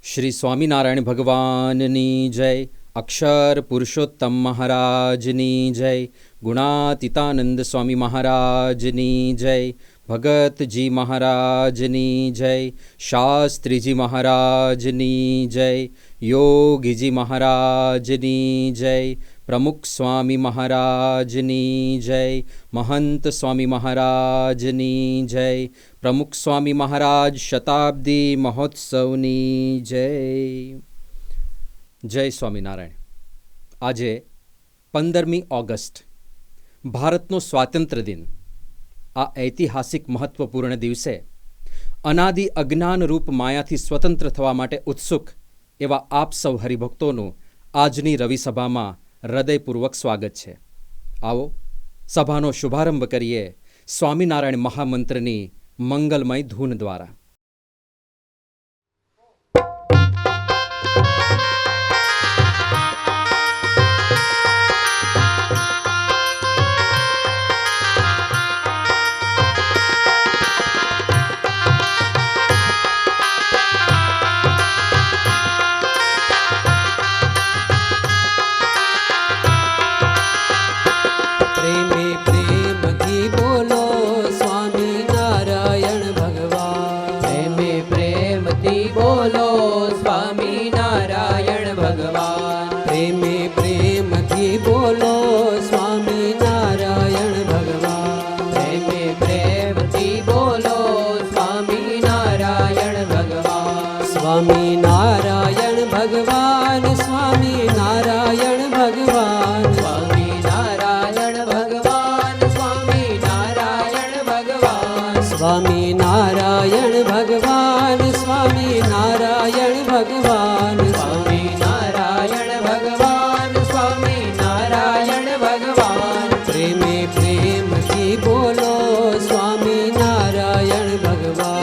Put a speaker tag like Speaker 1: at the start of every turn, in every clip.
Speaker 1: શ્રી સ્વામિનારાયણ ભગવાનની જય, અક્ષર પુરુષોત્તમ મહારાજની જય, ગુણાતીતાનંદ સ્વામી મહારાજની જય, ભગતજી મહારાજની જય, શાસ્ત્રીજી મહારાજની જય, યોગીજી મહારાજની જય, પ્રમુખ સ્વામી મહારાજની જય, મહંત સ્વામી મહારાજની જય, પ્રમુખ સ્વામી મહારાજ શતાબ્દી મહોત્સવની જય. જય સ્વામિનારાયણ. આજે 15મી ઓગસ્ટ, ભારતનો સ્વાતંત્ર્ય દિન. આ ઐતિહાસિક મહત્વપૂર્ણ દિવસે અનાદિ અજ્ઞાનરૂપ માયાથી સ્વતંત્ર થવા માટે ઉત્સુક એવા આપ સૌ હરિભક્તોનું આજની રવિસભામાં હૃદયપૂર્વક સ્વાગત છે. આવો સભાનો શુભારંભ કરીએ સ્વામિનારાયણ મહામંત્રની મંગલમય ધૂન દ્વારા.
Speaker 2: સ્વામિનારાયણ ભગવાન, સ્વામિનારાયણ ભગવાન, સ્વામિનારાયણ ભગવાન, સ્વામિનારાયણ ભગવાન, સ્વામિનારાયણ ભગવાન, સ્વામિનારાયણ ભગવાન, સ્વામિનારાયણ ભગવાન, સ્વામિનારાયણ ભગવાન. પ્રેમે પ્રેમથી બોલો સ્વામિનારાયણ ભગવાન.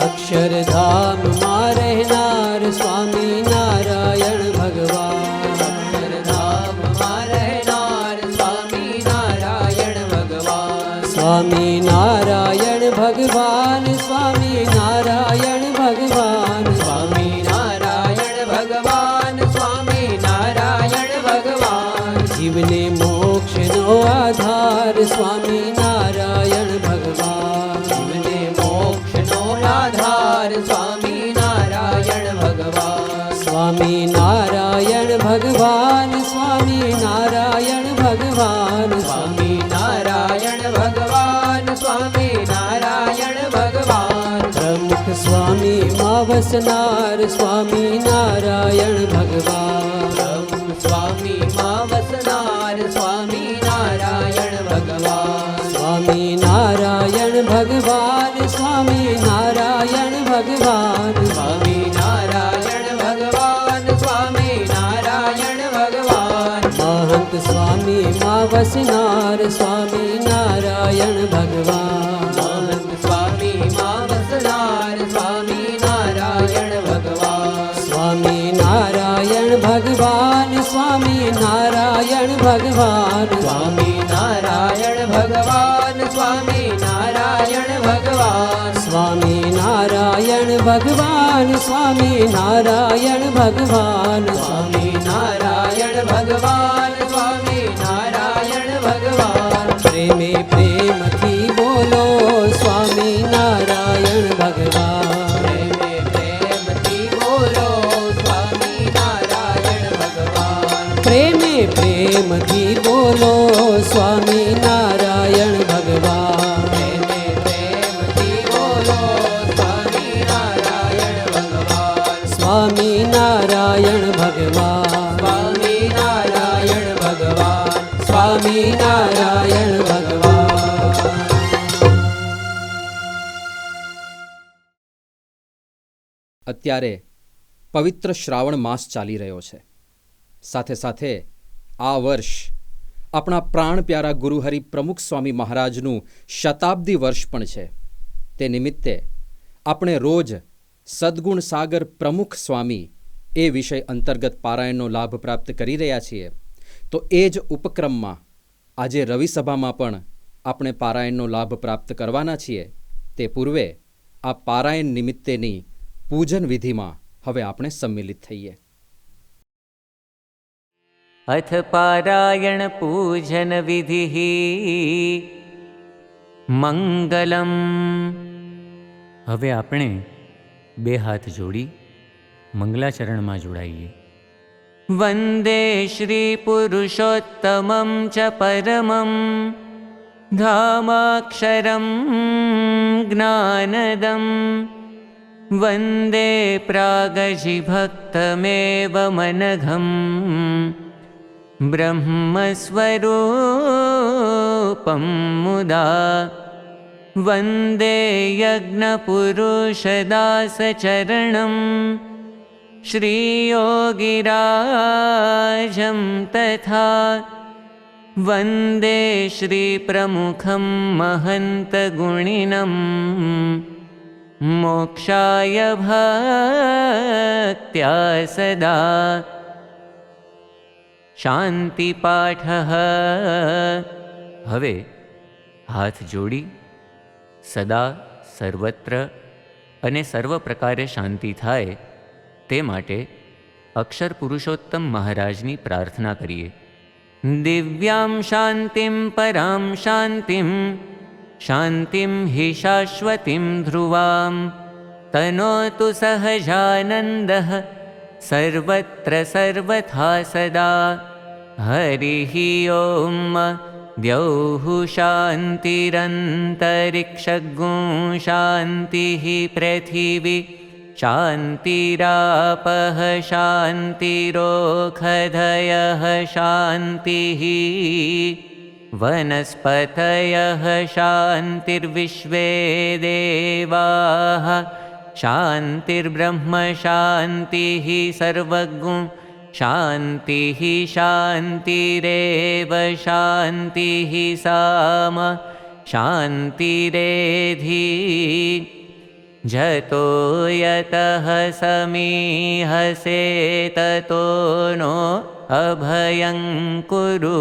Speaker 2: અક્ષરધામમાં રહેનાર સ્વામિનારાયણ ભગવાન, અક્ષરધામમાં રહેનાર સ્વામિનારાયણ ભગવાન, સ્વામિનારાયણ ભગવાન, સ્વામિનારાયણ ભગવાન, સ્વામિનારાયણ ભગવાન, સ્વામિનારાયણ ભગવાન. જીવને મોક્ષનો આધાર સ્વામિનારાયણ ભગવાન, જીવને મોક્ષનો આધાર સ્વામિનારાયણ ભગવાન, સ્વામિનારાયણ ભગવાન, સ્વામિનારાયણ ભગવાન, સ્વામિનારાયણ ભગવાન, સ્વામિનારાયણ ભગવાન. પ્રમુખ સ્વામી માં વસનાર સ્વામિનારાયણ ભગવાન, પ્રમુખ સ્વામી માં વસનાર સ્વામિનારાયણ ભગવાન, સ્વામિનારાયણ ભગવાન, સ્વામિનારાયણ ભગવાન, સ્વામિનારાયણ ભગવાન, સ્વામિનારાયણ ભગવાન. મહંત સ્વામી માં વસનાર સ્વામિનારાયણ ભગવાન, મહંત સ્વામી માં વસનાર સ્વામિનારાયણ ભગવાન, સ્વામિનારાયણ ભગવાન, સ્વામિનારાયણ ભગવાન, સ્વામિનારાયણ ભગવાન, સ્વામિનારાયણ ભગવાન, સ્વામિનારાયણ ભગવાન, સ્વામિનારાયણ ભગવાન, સ્વામિનારાયણ ભગવાન, સ્વામિનારાયણ ભગવાન. પ્રેમે પ્રેમથી બોલો સ્વામિનારાયણ ભગવાન, પ્રેમે પ્રેમથી બોલો સ્વામિનારાયણ ભગવાન, પ્રેમે પ્રેમથી બોલો સ્વામિનારાયણ ભગવાન, પ્રેમે પ્રેમથી બોલો સ્વામિનારાયણ ભગવાન, સ્વામિનારાયણ ભગવાન, સ્વામિનારાયણ ભગવાન, સ્વામિનારાયણ ભગવાન.
Speaker 1: અત્યારે પવિત્ર શ્રાવણ માસ ચાલી રહ્યો છે. સાથે સાથે આ વર્ષ આપણા પ્રાણ પ્યારા ગુરુહરિ પ્રમુખ સ્વામી મહારાજનું શતાબ્દી વર્ષ પણ છે. તે નિમિત્તે આપણે રોજ સદ્ગુણ સાગર પ્રમુખ સ્વામી એ વિષય અંતર્ગત પારાયણનો લાભ પ્રાપ્ત કરી રહ્યા છીએ. તો એ જ ઉપક્રમમાં આજે રવિસભામાં પણ આપણે પારાયણનો લાભ પ્રાપ્ત કરવાના છીએ તે પૂર્વે આ પારાયણ નિમિત્તેની પૂજન વિધિમાં હવે આપણે સંમિલિત થઈએ.
Speaker 3: अथ पारायण पूजन विधिः मंगलम. હવે આપણે બે હાથ જોડી મંગલાચરણમાં જોડાઈએ. વંદે શ્રી પુરુષોત્તમં ચ પરમં ધામાક્ષરં જ્ઞાનદં વંદે પ્રાગજિભક્તમેવ મનઘં ब्रह्मस्वरूपं मुदा वन्दे यज्ञपुरुषदासचरणं श्रीयोगिराजं तथा वन्दे श्रीप्रमुखं महन्तगुणिनं मोक्षाय भक्त्या सदा. શાંતિપાઠ. હવે હાથ જોડી સદા સર્વત્ર અને સર્વ પ્રકારે શાંતિ થાય તે માટે અક્ષર પુરુષોત્તમ મહારાજની પ્રાર્થના કરીએ. દિવ્યામ શાંતિમ પરામ શાંતિમ શાંતિમ હિ શાશ્વતીમ ધ્રુવામ તનોતુ સહજાનંદઃ सर्वत्र सर्वथा सदा. हरिः ओम. द्यौः शान्तिरन्तरिक्षगुं शान्तिः पृथिवी शान्तिरापः शान्तिरोषधयः शान्तिः वनस्पतयः शान्तिर्विश्वे देवाः शान्तिर्ब्रह्म शान्तिः सर्वगुं शान्तिः शान्तिरेव शान्तिः साम शान्तिरेधि. जतो यतः समीहसे ततो नो अभयं कुरु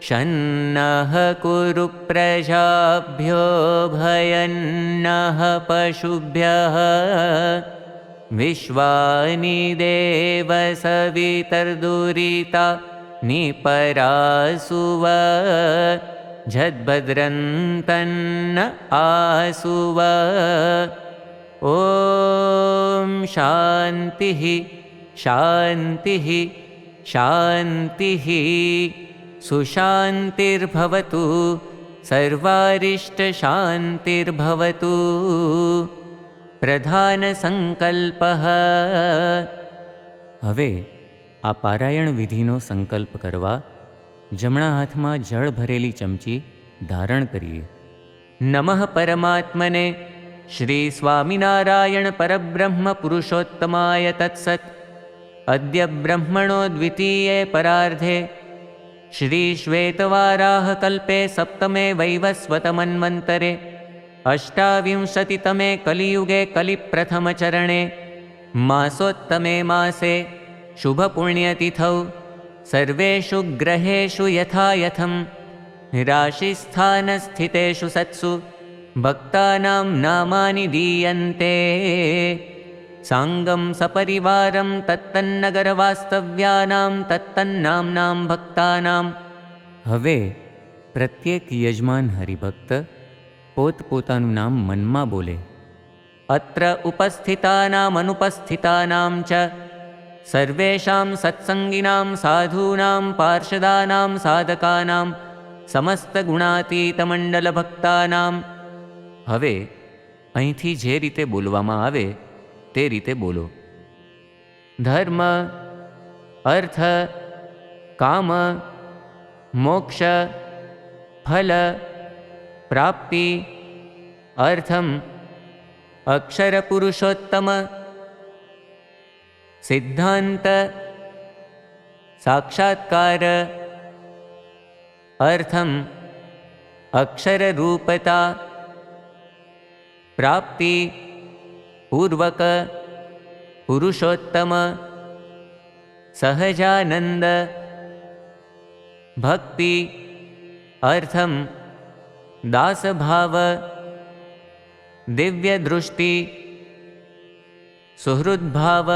Speaker 3: शन्नः कुरु प्रजाभ्यो भयन्नः पशुभ्यः. विश्वानि देव सवितर्दुरिता निपरासुव झद्भद्रन्तन्न आसुव. ॐ शान्तिः शान्तिः शान्तिः. सुशान्तिर्भवतु सर्वारिष्टशान्तिर्भवतु. પ્રધાનસંકલ્પઃ. હવે આ પારાયણ વિધિનો સંકલ્પ કરવા જમણા હાથમાં જળ ભરેલી ચમચી ધારણ કરીએ. નમઃ પરમાત્મને શ્રી સ્વામિનારાયણ પરબ્રહ્મ પુરુષોત્તમાય તત્સત. અદ્ય બ્રહ્મણો દ્વિતીયે પરાર્ધે શ્રી શ્વેતવારાહ કલ્પે સપ્તમે વૈવસ્વતમન્વંતરે अष्टाविंशतितमे कलियुगे कलिप्रथमचरणे मासोत्तमे मासे शुभपुण्यतिथौ सर्वेषु ग्रहेषु यथा यथं राशिस्थानस्थितेषु सत्सु भक्तानां नामानि दीयन्ते. सांगं सपरिवारं तत्तन्नगरवास्तव्यानां तत्तन्नाम्नां भक्तानां. હવે પ્રત્યેક યજમાન હરિભક્ત પોતપોતાનું નામ મનમાં બોલે. અત્ર ઉપસ્થિતાનામ અનુપસ્થિતાનામ ચ સર્વેષાં સત્સંગિનાં સાધૂનાં પાર્ષદાનાં સાધકાનાં સમસ્ત ગુણાતીતમંડલ ભક્તાનામ. હવે અહીંથી જે રીતે બોલવામાં આવે તે રીતે બોલો. ધર્મ અર્થ કામ મોક્ષ ફલ प्राप्ति अर्थम अक्षर पुरुषोत्तम सिद्धांत साक्षात्कार अर्थम अक्षर रूपता प्राप्ति पूर्वक पुरुषोत्तम सहजानंद भक्ति अर्थम દાસભાવ, દિવ્યદૃષ્ટિ, સુહૃદભાવ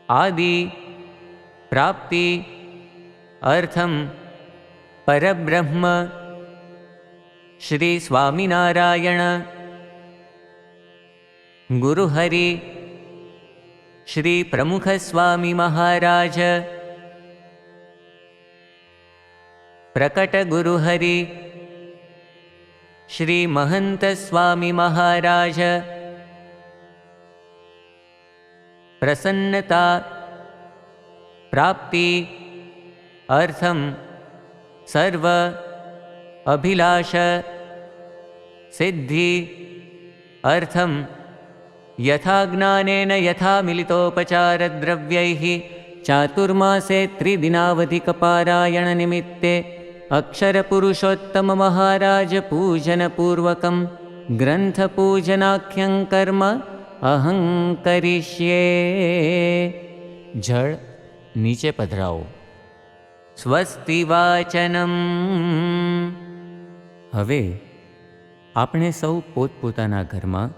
Speaker 3: આદિ પ્રાપ્તિ અર્થમ પરબ્રહ્મ શ્રી સ્વામિનારાયણ ગુરુહરિ શ્રી પ્રમુખ સ્વામી મહારાજ પ્રકટ ગુરુહરિ શ્રી મહંત સ્વામી મહારાજ પ્રસન્નતા પ્રાપ્તિ અર્થમ સર્વ અભિલાષ સિદ્ધિ અર્થમ યથા જ્ઞાનેન યથા મિલિતોપચારદ્રવ્યૈઃ ચાતુર્માસે ત્રિદિનાવધિકપારાયણ નિમિત્તે અક્ષરપુરુષોત્તમ મહારાજ પૂજનપૂર્વકમ ગ્રંથપૂજનાખ્યં કર્મ અહં કરીષ્યે. જળ નીચે પધરાવો. સ્વસ્તિ વાચનમ. હવે આપણે સૌ પોતપોતાના ઘરમાં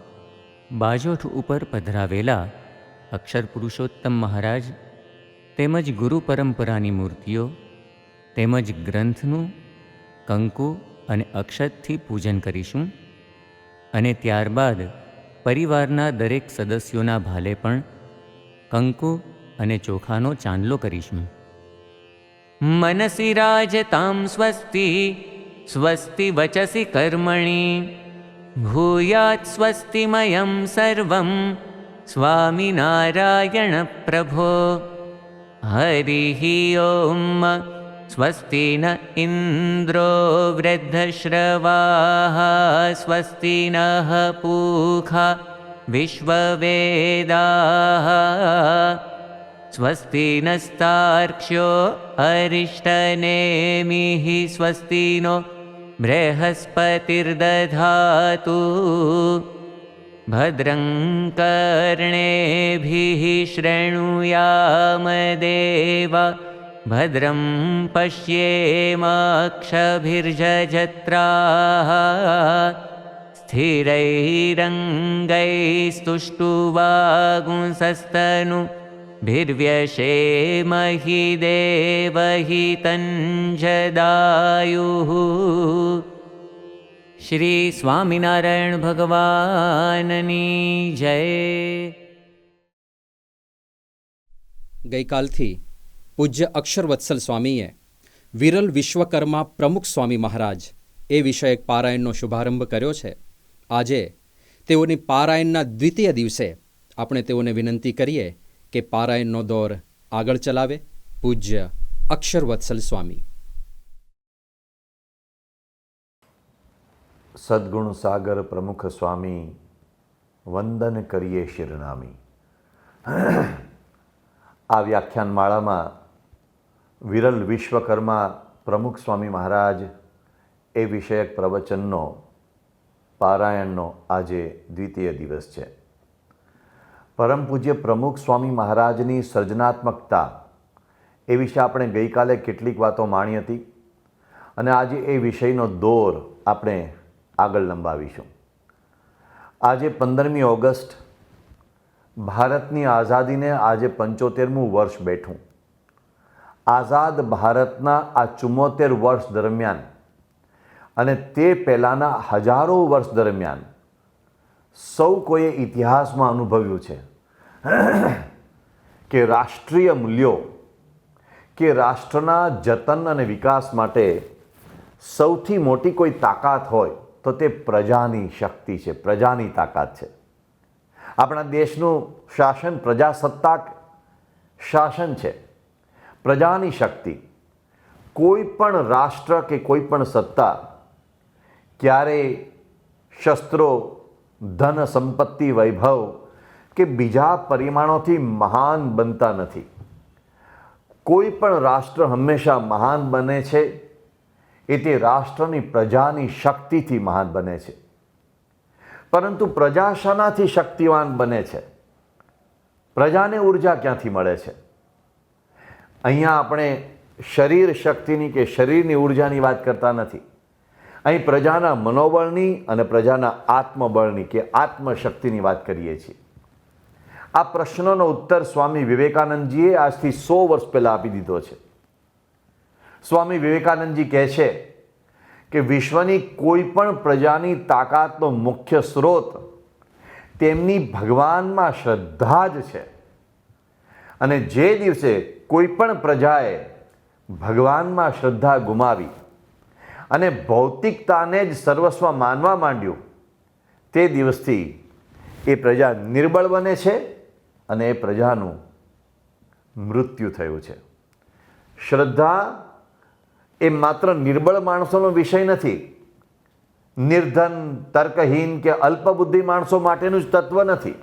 Speaker 3: બાજોઠ ઉપર પધરાવેલા અક્ષર પુરુષોત્તમ મહારાજ તેમજ ગુરુ પરંપરાની મૂર્તિઓ તેમજ ગ્રંથનું કંકુ અને અક્ષતથી પૂજન કરીશું અને ત્યારબાદ પરિવારના દરેક સદસ્યોના ભાલે પણ કંકુ અને ચોખાનો ચાંદલો કરીશું. મનસી રાજતામ સ્વસ્તિ સ્વસ્તિ વચસી કર્મણિ ભૂયાત સ્વસ્તિમયં સર્વં સ્વામિનારાયણ પ્રભો. હરિ ઓમ. સ્વસ્તિ ન ઇન્દ્રો વૃદ્ધશ્રવાઃ સ્વસ્તિ નઃ પૂષા વિશ્વવેદાઃ સ્વસ્તિ નસ્તાર્ક્ષ્યો અરિષ્ટનેમિઃ સ્વસ્તિ નો બૃહસ્પતિર્દધાતુ ભદ્રં કર્ણેભિઃ શૃણુયામ દેવા ભદ્રં પશ્યેમાક્ષભિર્જત્રાઃ સ્થિરૈરંગૈસ્તુષ્ટુવાગુંસસ્તનુ ભિર્વ્યશેમહિ દેવહિतं જદાયુઃ. શ્રી સ્વામિનારાયણ ભગવાનની જય.
Speaker 1: ગઈકાલથી પૂજ્ય અક્ષરવત્સલ સ્વામીએ વિરલ વિશ્વકર્મા પ્રમુખ સ્વામી મહારાજ એ વિષયક પારાયણનો શુભારંભ કર્યો છે. આજે તેઓની પારાયણના દ્વિતીય દિવસે આપણે તેઓને વિનંતી કરીએ કે પારાયણનો દોર આગળ ચલાવે. પૂજ્ય અક્ષરવત્સલ સ્વામી.
Speaker 4: સદ્ગુણ સાગર પ્રમુખ સ્વામી વંદન કરીએ શિરનામી. આ વ્યાખ્યાન માળામાં વિરલ વિશ્વકર્મા પ્રમુખ સ્વામી મહારાજ એ વિષયક પ્રવચનનો પારાયણનો આજે દ્વિતીય દિવસ છે. પરમ પૂજ્ય પ્રમુખ સ્વામી મહારાજની સર્જનાત્મકતા એ વિશે આપણે ગઈકાલે કેટલીક વાતો માણી હતી અને આજે એ વિષયનો દોર આપણે આગળ લંબાવીશું. આજે 15મી ઓગસ્ટ ભારતની આઝાદીને આજે 75મું વર્ષ બેઠું. આઝાદ ભારતના આ 74 વર્ષ દરમિયાન અને તે પહેલાંના હજારો વર્ષ દરમિયાન સૌ કોઈએ ઇતિહાસમાં અનુભવ્યું છે કે રાષ્ટ્રીય મૂલ્યો કે રાષ્ટ્રના જતન અને વિકાસ માટે સૌથી મોટી કોઈ તાકાત હોય તો તે પ્રજાની શક્તિ છે, પ્રજાની તાકાત છે. આપણા દેશનું શાસન પ્રજાસત્તાક શાસન છે. પ્રજાની શક્તિ. કોઈ પણ રાષ્ટ્ર કે કોઈ પણ સત્તા ક્યારેય શસ્ત્રો, ધન, સંપત્તિ, વૈભવ કે બીજા પરિમાણોથી મહાન બનતા નથી. કોઈ પણ રાષ્ટ્ર હંમેશા મહાન બને છે એ તે રાષ્ટ્રની પ્રજાની શક્તિથી મહાન બને છે. પરંતુ પ્રજા શાનાથી શક્તિવાન બને છે? પ્રજાને ઉર્જા ક્યાંથી મળે છે? અહીંયા આપણે શરીર શક્તિની કે શરીરની ઉર્જાની વાત કરતા નથી. અહીં પ્રજાના મનોબળની અને પ્રજાના આત્મબળની કે આત્મશક્તિની વાત કરીએ છીએ. આ પ્રશ્નનો ઉત્તર સ્વામી વિવેકાનંદજીએ આજથી 100 વર્ષ પહેલાં આપી દીધો છે. સ્વામી વિવેકાનંદજી કહે છે કે વિશ્વની કોઈ પણ પ્રજાની તાકાતનો મુખ્ય સ્ત્રોત તેમની ભગવાનમાં શ્રદ્ધા જ છે. અને જે દિવસે કોઈ પણ પ્રજાએ ભગવાનમાં શ્રદ્ધા ગુમાવી અને ભૌતિકતાને જ સર્વસ્વ માનવા માંડ્યું, તે દિવસથી એ પ્રજા નિર્બળ બને છે અને એ પ્રજાનું મૃત્યુ થયું છે. શ્રદ્ધા એ માત્ર નિર્બળ માણસોનો વિષય નથી. નિર્ધન, તર્કહીન કે અલ્પબુદ્ધિ માણસો માટેનું જ તત્વ નથી.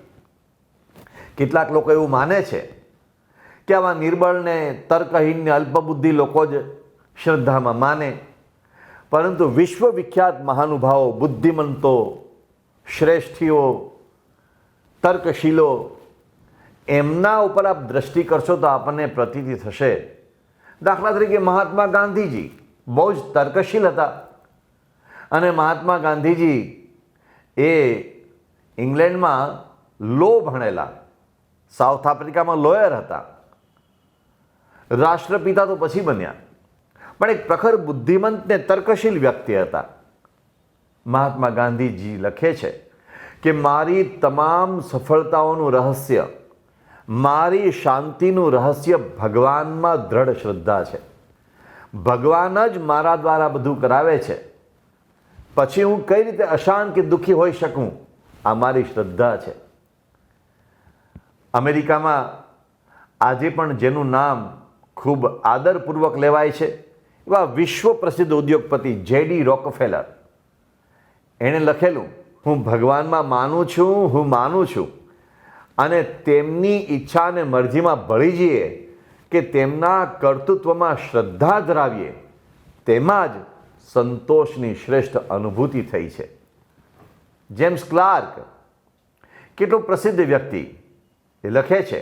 Speaker 4: કેટલાક લોકો એવું માને છે કે આવા નિર્બળ ને તર્કહીન ને અલ્પબુદ્ધિ લોકો જ શ્રદ્ધામાં માને, પરંતુ વિશ્વવિખ્યાત મહાનુભાવો, બુદ્ધિમંતો, શ્રેષ્ઠીઓ, તર્કશીલો, એમના ઉપર આપ દ્રષ્ટિ કરશો તો આપણને પ્રતીતિ થશે. દાખલા તરીકે મહાત્મા ગાંધીજી બહુ જ તર્કશીલ હતા અને મહાત્મા ગાંધીજી એ ઇંગ્લેન્ડમાં લો ભણેલા, સાઉથ આફ્રિકામાં લોયર હતા, રાષ્ટ્રપિતા તો પછી બન્યા, પણ એક પ્રખર બુદ્ધિમંત ને તર્કશીલ વ્યક્તિ હતા. મહાત્મા ગાંધીજી લખે છે કે મારી તમામ સફળતાઓનું રહસ્ય, મારી શાંતિનું રહસ્ય ભગવાનમાં દ્રઢ શ્રદ્ધા છે. ભગવાન જ મારા દ્વારા બધું કરાવે છે, પછી હું કઈ રીતે અશાંત કે દુઃખી હોઈ શકું? આ મારી શ્રદ્ધા છે. અમેરિકામાં આજે પણ જેનું નામ ખૂબ આદરપૂર્વક લેવાય છે એવા વિશ્વ પ્રસિદ્ધ ઉદ્યોગપતિ જેડી રોકફેલર, એણે લખેલું, હું ભગવાનમાં માનું છું, હું માનું છું, અને તેમની ઈચ્છા અને મરજીમાં ભળી જઈએ કે તેમના કર્તૃત્વમાં શ્રદ્ધા ધરાવીએ, તેમાં જ સંતોષની શ્રેષ્ઠ અનુભૂતિ થઈ છે. જેમ્સ ક્લાર્ક, કેટલો પ્રસિદ્ધ વ્યક્તિ, એ લખે છે,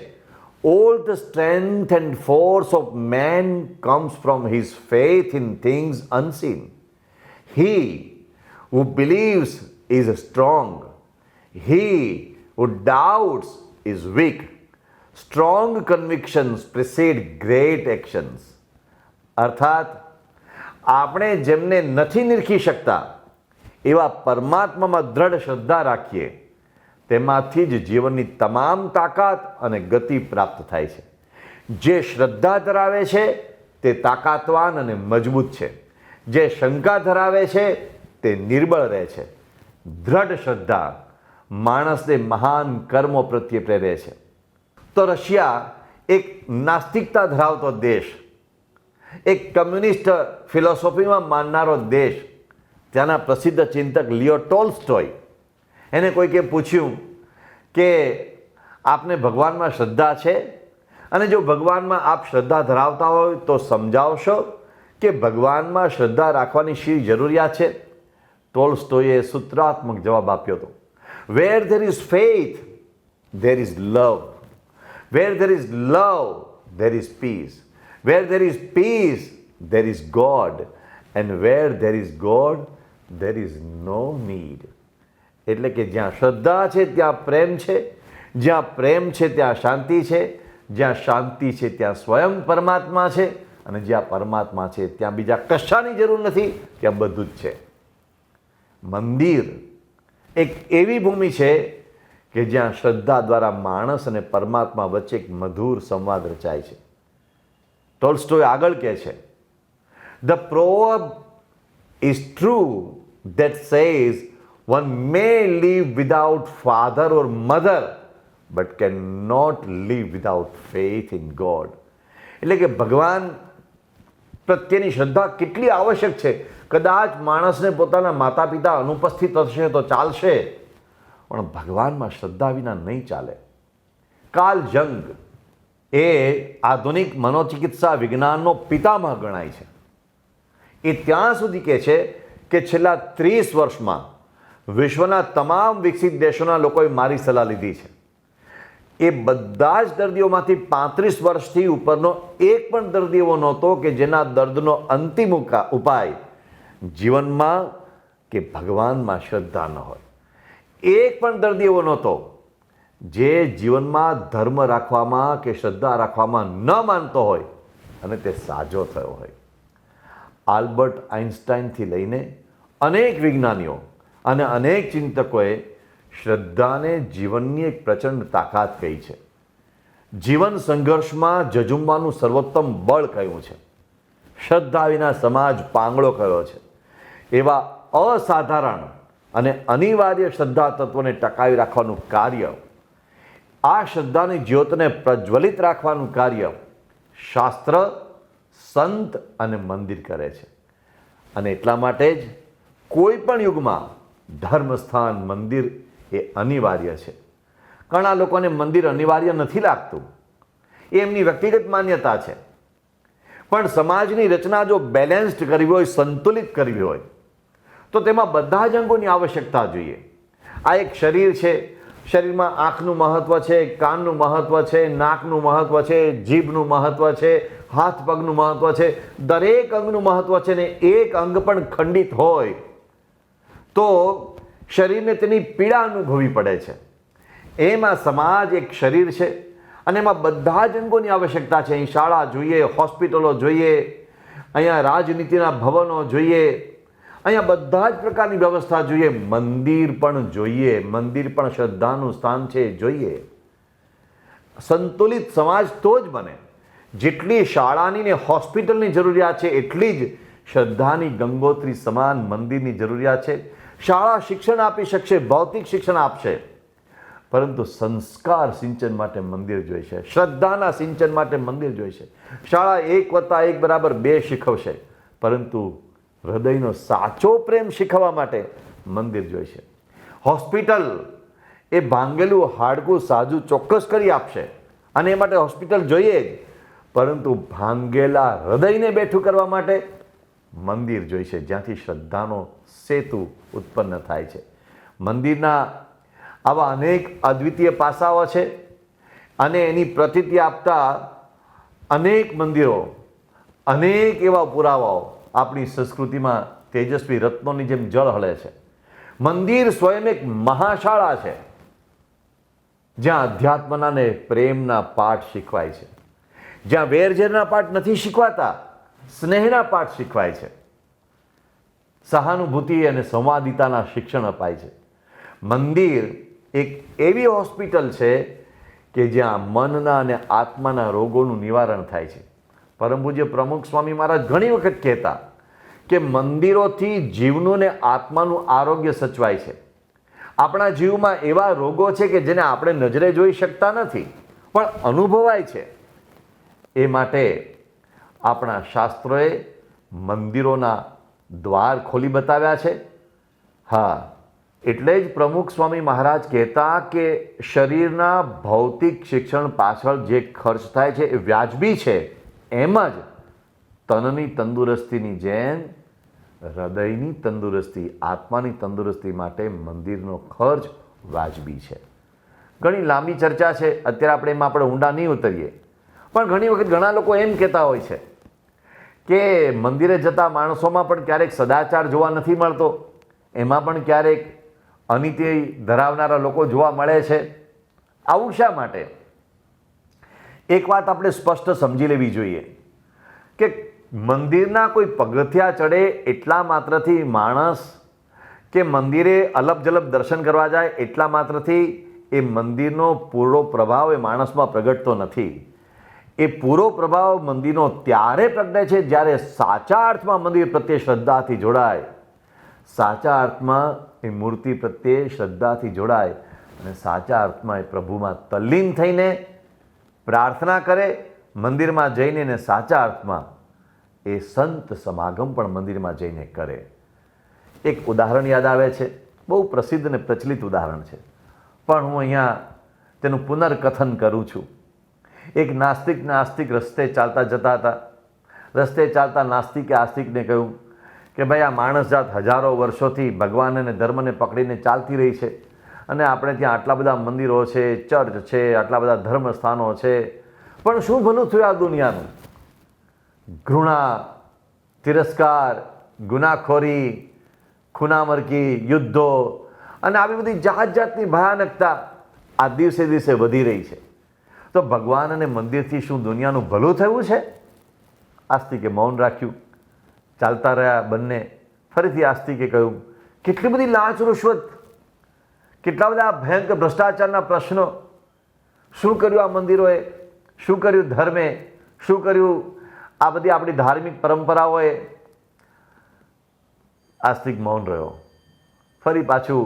Speaker 4: all the strength and force of man comes from his faith in things unseen. He who believes is strong. He who doubts is weak. Strong convictions precede great actions. અર્થાત આપણે જેમને નથી નિરખી શકતા એવા પરમાત્મામાં દ્રઢ શ્રદ્ધા રાખીએ, તેમાંથી જ જીવનની તમામ તાકાત અને ગતિ પ્રાપ્ત થાય છે. જે શ્રદ્ધા ધરાવે છે તે તાકાતવાન અને મજબૂત છે. જે શંકા ધરાવે છે તે નિર્બળ રહે છે. દ્રઢ શ્રદ્ધા માણસને મહાન કર્મો પ્રત્યે પ્રેરે છે. તો રશિયા એક નાસ્તિકતા ધરાવતો દેશ, એક કમ્યુનિસ્ટ ફિલોસોફીમાં માનનારો દેશ. ત્યાંના પ્રસિદ્ધ ચિંતક લિયો ટોલ્સ્ટોય, એને કોઈકે પૂછ્યું કે આપને ભગવાનમાં શ્રદ્ધા છે, અને જો ભગવાનમાં આપ શ્રદ્ધા ધરાવતા હોય તો સમજાવશો કે ભગવાનમાં શ્રદ્ધા રાખવાની શી જરૂરિયાત છે? ટોલ્સ્ટોયે સૂત્રાત્મક જવાબ આપ્યો હતો, where there is faith there is love, where there is love there is peace, where there is peace there is God, and where there is God there is no need. એટલે કે જ્યાં શ્રદ્ધા છે ત્યાં પ્રેમ છે, જ્યાં પ્રેમ છે ત્યાં શાંતિ છે, જ્યાં શાંતિ છે ત્યાં સ્વયં પરમાત્મા છે, અને જ્યાં પરમાત્મા છે ત્યાં બીજા કશાની જરૂર નથી, ત્યાં બધું જ છે. મંદિર એક એવી ભૂમિ છે કે જ્યાં શ્રદ્ધા દ્વારા માણસ અને પરમાત્મા વચ્ચે એક મધુર સંવાદ રચાય છે. ટોલ્સ્ટોય આગળ કહે છે, the proverb is true that says one may live without father or mother but cannot live without faith in God. એટલે કે ભગવાન પ્રત્યેની શ્રદ્ધા કેટલી આવશ્યક છે. કદાચ માણસને પોતાના માતા પિતા અનુપસ્થિત હશે તો ચાલશે, પણ ભગવાનમાં શ્રદ્ધા વિના નહીં ચાલે. કાર્લ જંગ એ આધુનિક મનોચિકિત્સા વિજ્ઞાનનો પિતામહ ગણાય છે. એ ત્યાં સુધી કહે છે કે છેલ્લા 30 વર્ષમાં વિશ્વના તમામ વિકસિત દેશોના લોકોએ મારી સલાહ લીધી છે. એ બધા જ દર્દીઓમાંથી 35 વર્ષથી ઉપરનો એક પણ દર્દી એવો નહોતો કે જેના દર્દનો અંતિમ ઉપાય જીવનમાં કે ભગવાનમાં શ્રદ્ધા ન હોય. એક પણ દર્દી એવો નહોતો જે જીવનમાં ધર્મ રાખવામાં કે શ્રદ્ધા રાખવામાં ન માનતો હોય અને તે સાજો થયો હોય. આલ્બર્ટ આઇન્સ્ટાઈનથી લઈને અનેક વિજ્ઞાનીઓ અને અનેક ચિંતકોએ શ્રદ્ધાને જીવનની એક પ્રચંડ તાકાત કહી છે. જીવન સંઘર્ષમાં ઝઝુમવાનું સર્વોત્તમ બળ કહ્યું છે. શ્રદ્ધા વિના સમાજ પાંગળો કયો છે. એવા અસાધારણ અને અનિવાર્ય શ્રદ્ધા તત્વોને ટકાવી રાખવાનું કાર્ય, આ શ્રદ્ધાની જ્યોતને પ્રજ્વલિત રાખવાનું કાર્ય શાસ્ત્ર, સંત અને મંદિર કરે છે. અને એટલા માટે જ કોઈ પણ યુગમાં ધર્મસ્થાન મંદિર એ અનિવાર્ય છે. ઘણા લોકોને મંદિર અનિવાર્ય નથી લાગતું, એ એમની વ્યક્તિગત માન્યતા છે. પણ સમાજની રચના જો બેલેન્સ્ડ કરવી હોય, સંતુલિત કરવી હોય, તો તેમાં બધા જ અંગોની આવશ્યકતા જોઈએ. આ એક શરીર છે, શરીરમાં આંખનું મહત્વ છે, કાનનું મહત્વ છે, નાકનું મહત્વ છે, જીભનું મહત્વ છે, હાથ પગનું મહત્વ છે. દરેક અંગનું મહત્વ છે ને એક અંગ પણ ખંડિત હોય તો શરીરને તેની પીડા અનુભવવી પડે છે. એમાં સમાજ એક શરીર છે અને એમાં બધા જ અંગોની આવશ્યકતા છે. અહીં શાળા જોઈએ, હોસ્પિટલો જોઈએ, અહીંયા રાજનીતિના ભવનો જોઈએ, અહીંયા બધા જ પ્રકારની વ્યવસ્થા જોઈએ. મંદિર પણ જોઈએ, મંદિર પણ શ્રદ્ધાનું સ્થાન છે, જોઈએ. સંતુલિત સમાજ તો જ બને. જેટલી શાળાની ને હોસ્પિટલની જરૂરિયાત છે એટલી જ શ્રદ્ધાની ગંગોત્રી સમાન મંદિરની જરૂરિયાત છે. શાળા શિક્ષણ આપી શકશે, ભૌતિક શિક્ષણ આપશે, પરંતુ સંસ્કાર સિંચન માટે મંદિર જોઈશે, શ્રદ્ધાના સિંચન માટે મંદિર જોઈશે. શાળા 1+1 = 2 શીખવશે, પરંતુ હૃદયનો સાચો પ્રેમ શીખવવા માટે મંદિર જોઈશે. હોસ્પિટલ એ ભાંગેલું હાડકું સાજું ચોક્કસ કરી આપશે અને એ માટે હોસ્પિટલ જોઈએ જ, પરંતુ ભાંગેલા હૃદયને બેઠું કરવા માટે મંદિર જોઈશે, જ્યાંથી શ્રદ્ધાનો સેતુ ઉત્પન્ન થાય છે. મંદિરના આવા અનેક અદ્વિતીય પાસાઓ છે અને એની પ્રતીતિ આપતા અનેક મંદિરો, અનેક એવા પુરાવાઓ આપણી સંસ્કૃતિમાં તેજસ્વી રત્નોની જેમ ઝળહળે છે. મંદિર સ્વયં એક મહાશાળા છે, જ્યાં અધ્યાત્મના ને પ્રેમના પાઠ શીખવાય છે, જ્યાં વેરઝેરના પાઠ નથી શીખવાતા, સ્નેહના પાઠ શીખવાય છે, સહાનુભૂતિ અને સંવાદિતાના શિક્ષણ અપાય છે. મંદિર એક એવી હોસ્પિટલ છે કે જ્યાં મનના અને આત્માના રોગોનું નિવારણ થાય છે. પરમ પૂજ્ય પ્રમુખ સ્વામી મહારાજ ઘણી વખત કહેતા કે મંદિરોથી જીવનું ને આત્માનું આરોગ્ય સચવાય છે. આપણા જીવમાં એવા રોગો છે કે જેને આપણે નજરે જોઈ શકતા નથી, પણ અનુભવાય છે. એ માટે આપણા શાસ્ત્રોએ મંદિરોના દ્વાર ખોલી બતાવ્યા છે. હા, એટલે જ પ્રમુખ સ્વામી મહારાજ કહેતા કે શરીરના ભૌતિક શિક્ષણ પાછળ જે ખર્ચ થાય છે એ વ્યાજબી છે, એમ જ તનની તંદુરસ્તીની જેમ હૃદયની તંદુરસ્તી, આત્માની તંદુરસ્તી માટે મંદિરનો ખર્ચ વાજબી છે. ઘણી લાંબી ચર્ચા છે, અત્યારે આપણે ઊંડા નહીં ઉતરીએ, પણ ઘણી વખત ઘણા લોકો એમ કહેતા હોય છે કે મંદિરે જતા માણસોમાં પણ ક્યારેક સદાચાર જોવા નથી મળતો, એમાં પણ ક્યારેક અનીતિ ધરાવનારા લોકો જોવા મળે છે. આવું શા માટે? એક વાત આપણે સ્પષ્ટ સમજી લેવી જોઈએ કે મંદિરના કોઈ પગથિયા ચડે એટલા માત્રથી માણસ કે મંદિરે અલબ જલબ દર્શન કરવા જાય એટલા માત્રથી એ મંદિરનો પૂરો પ્રભાવ એ માણસમાં પ્રગટતો નથી. એ પૂરો પ્રભાવ મંદિરનો ત્યારે પ્રગટે છે જ્યારે સાચા અર્થમાં મંદિર પ્રત્યે શ્રદ્ધાથી જોડાય, સાચા અર્થમાં એ મૂર્તિ પ્રત્યે શ્રદ્ધાથી જોડાય અને સાચા અર્થમાં એ પ્રભુમાં તલ્લીન થઈને પ્રાર્થના કરે, મંદિરમાં જઈને ને સાચા અર્થમાં એ સંત સમાગમ પણ મંદિરમાં જઈને કરે. એક ઉદાહરણ યાદ આવે છે, બહુ પ્રસિદ્ધ અને પ્રચલિત ઉદાહરણ છે, પણ હું અહીંયા તેનું પુનર્કથન કરું છું. એક નાસ્તિક રસ્તે ચાલતા જતા હતા. રસ્તે ચાલતા નાસ્તિકે આસ્તિકને કહ્યું કે ભાઈ, આ માણસ જાત હજારો વર્ષોથી ભગવાન અને ધર્મને પકડીને ચાલતી રહી છે અને આપણે ત્યાં આટલા બધા મંદિરો છે, ચર્ચ છે, આટલા બધા ધર્મસ્થાનો છે, પણ શું ભલું થયું આ દુનિયાનું? ઘૃણા, તિરસ્કાર, ગુનાખોરી, ખૂનામરકી, યુદ્ધો અને આવી બધી જાત જાતની ભયાનકતા આ દિવસે દિવસે વધી રહી છે. તો ભગવાન અને મંદિરથી શું દુનિયાનું ભલું થયું છે? આસ્તિકે મૌન રાખ્યું, ચાલતા રહ્યા બંને. ફરીથી આસ્તિકે કહ્યું, કેટલી બધી લાંચ રૂશ્વત, કેટલા બધા ભયંકર ભ્રષ્ટાચારના પ્રશ્નો. શું કર્યું આ મંદિરોએ, શું કર્યું ધર્મે, શું કર્યું આ બધી આપણી ધાર્મિક પરંપરાઓએ? આસ્તિક મૌન રહ્યો. ફરી પાછું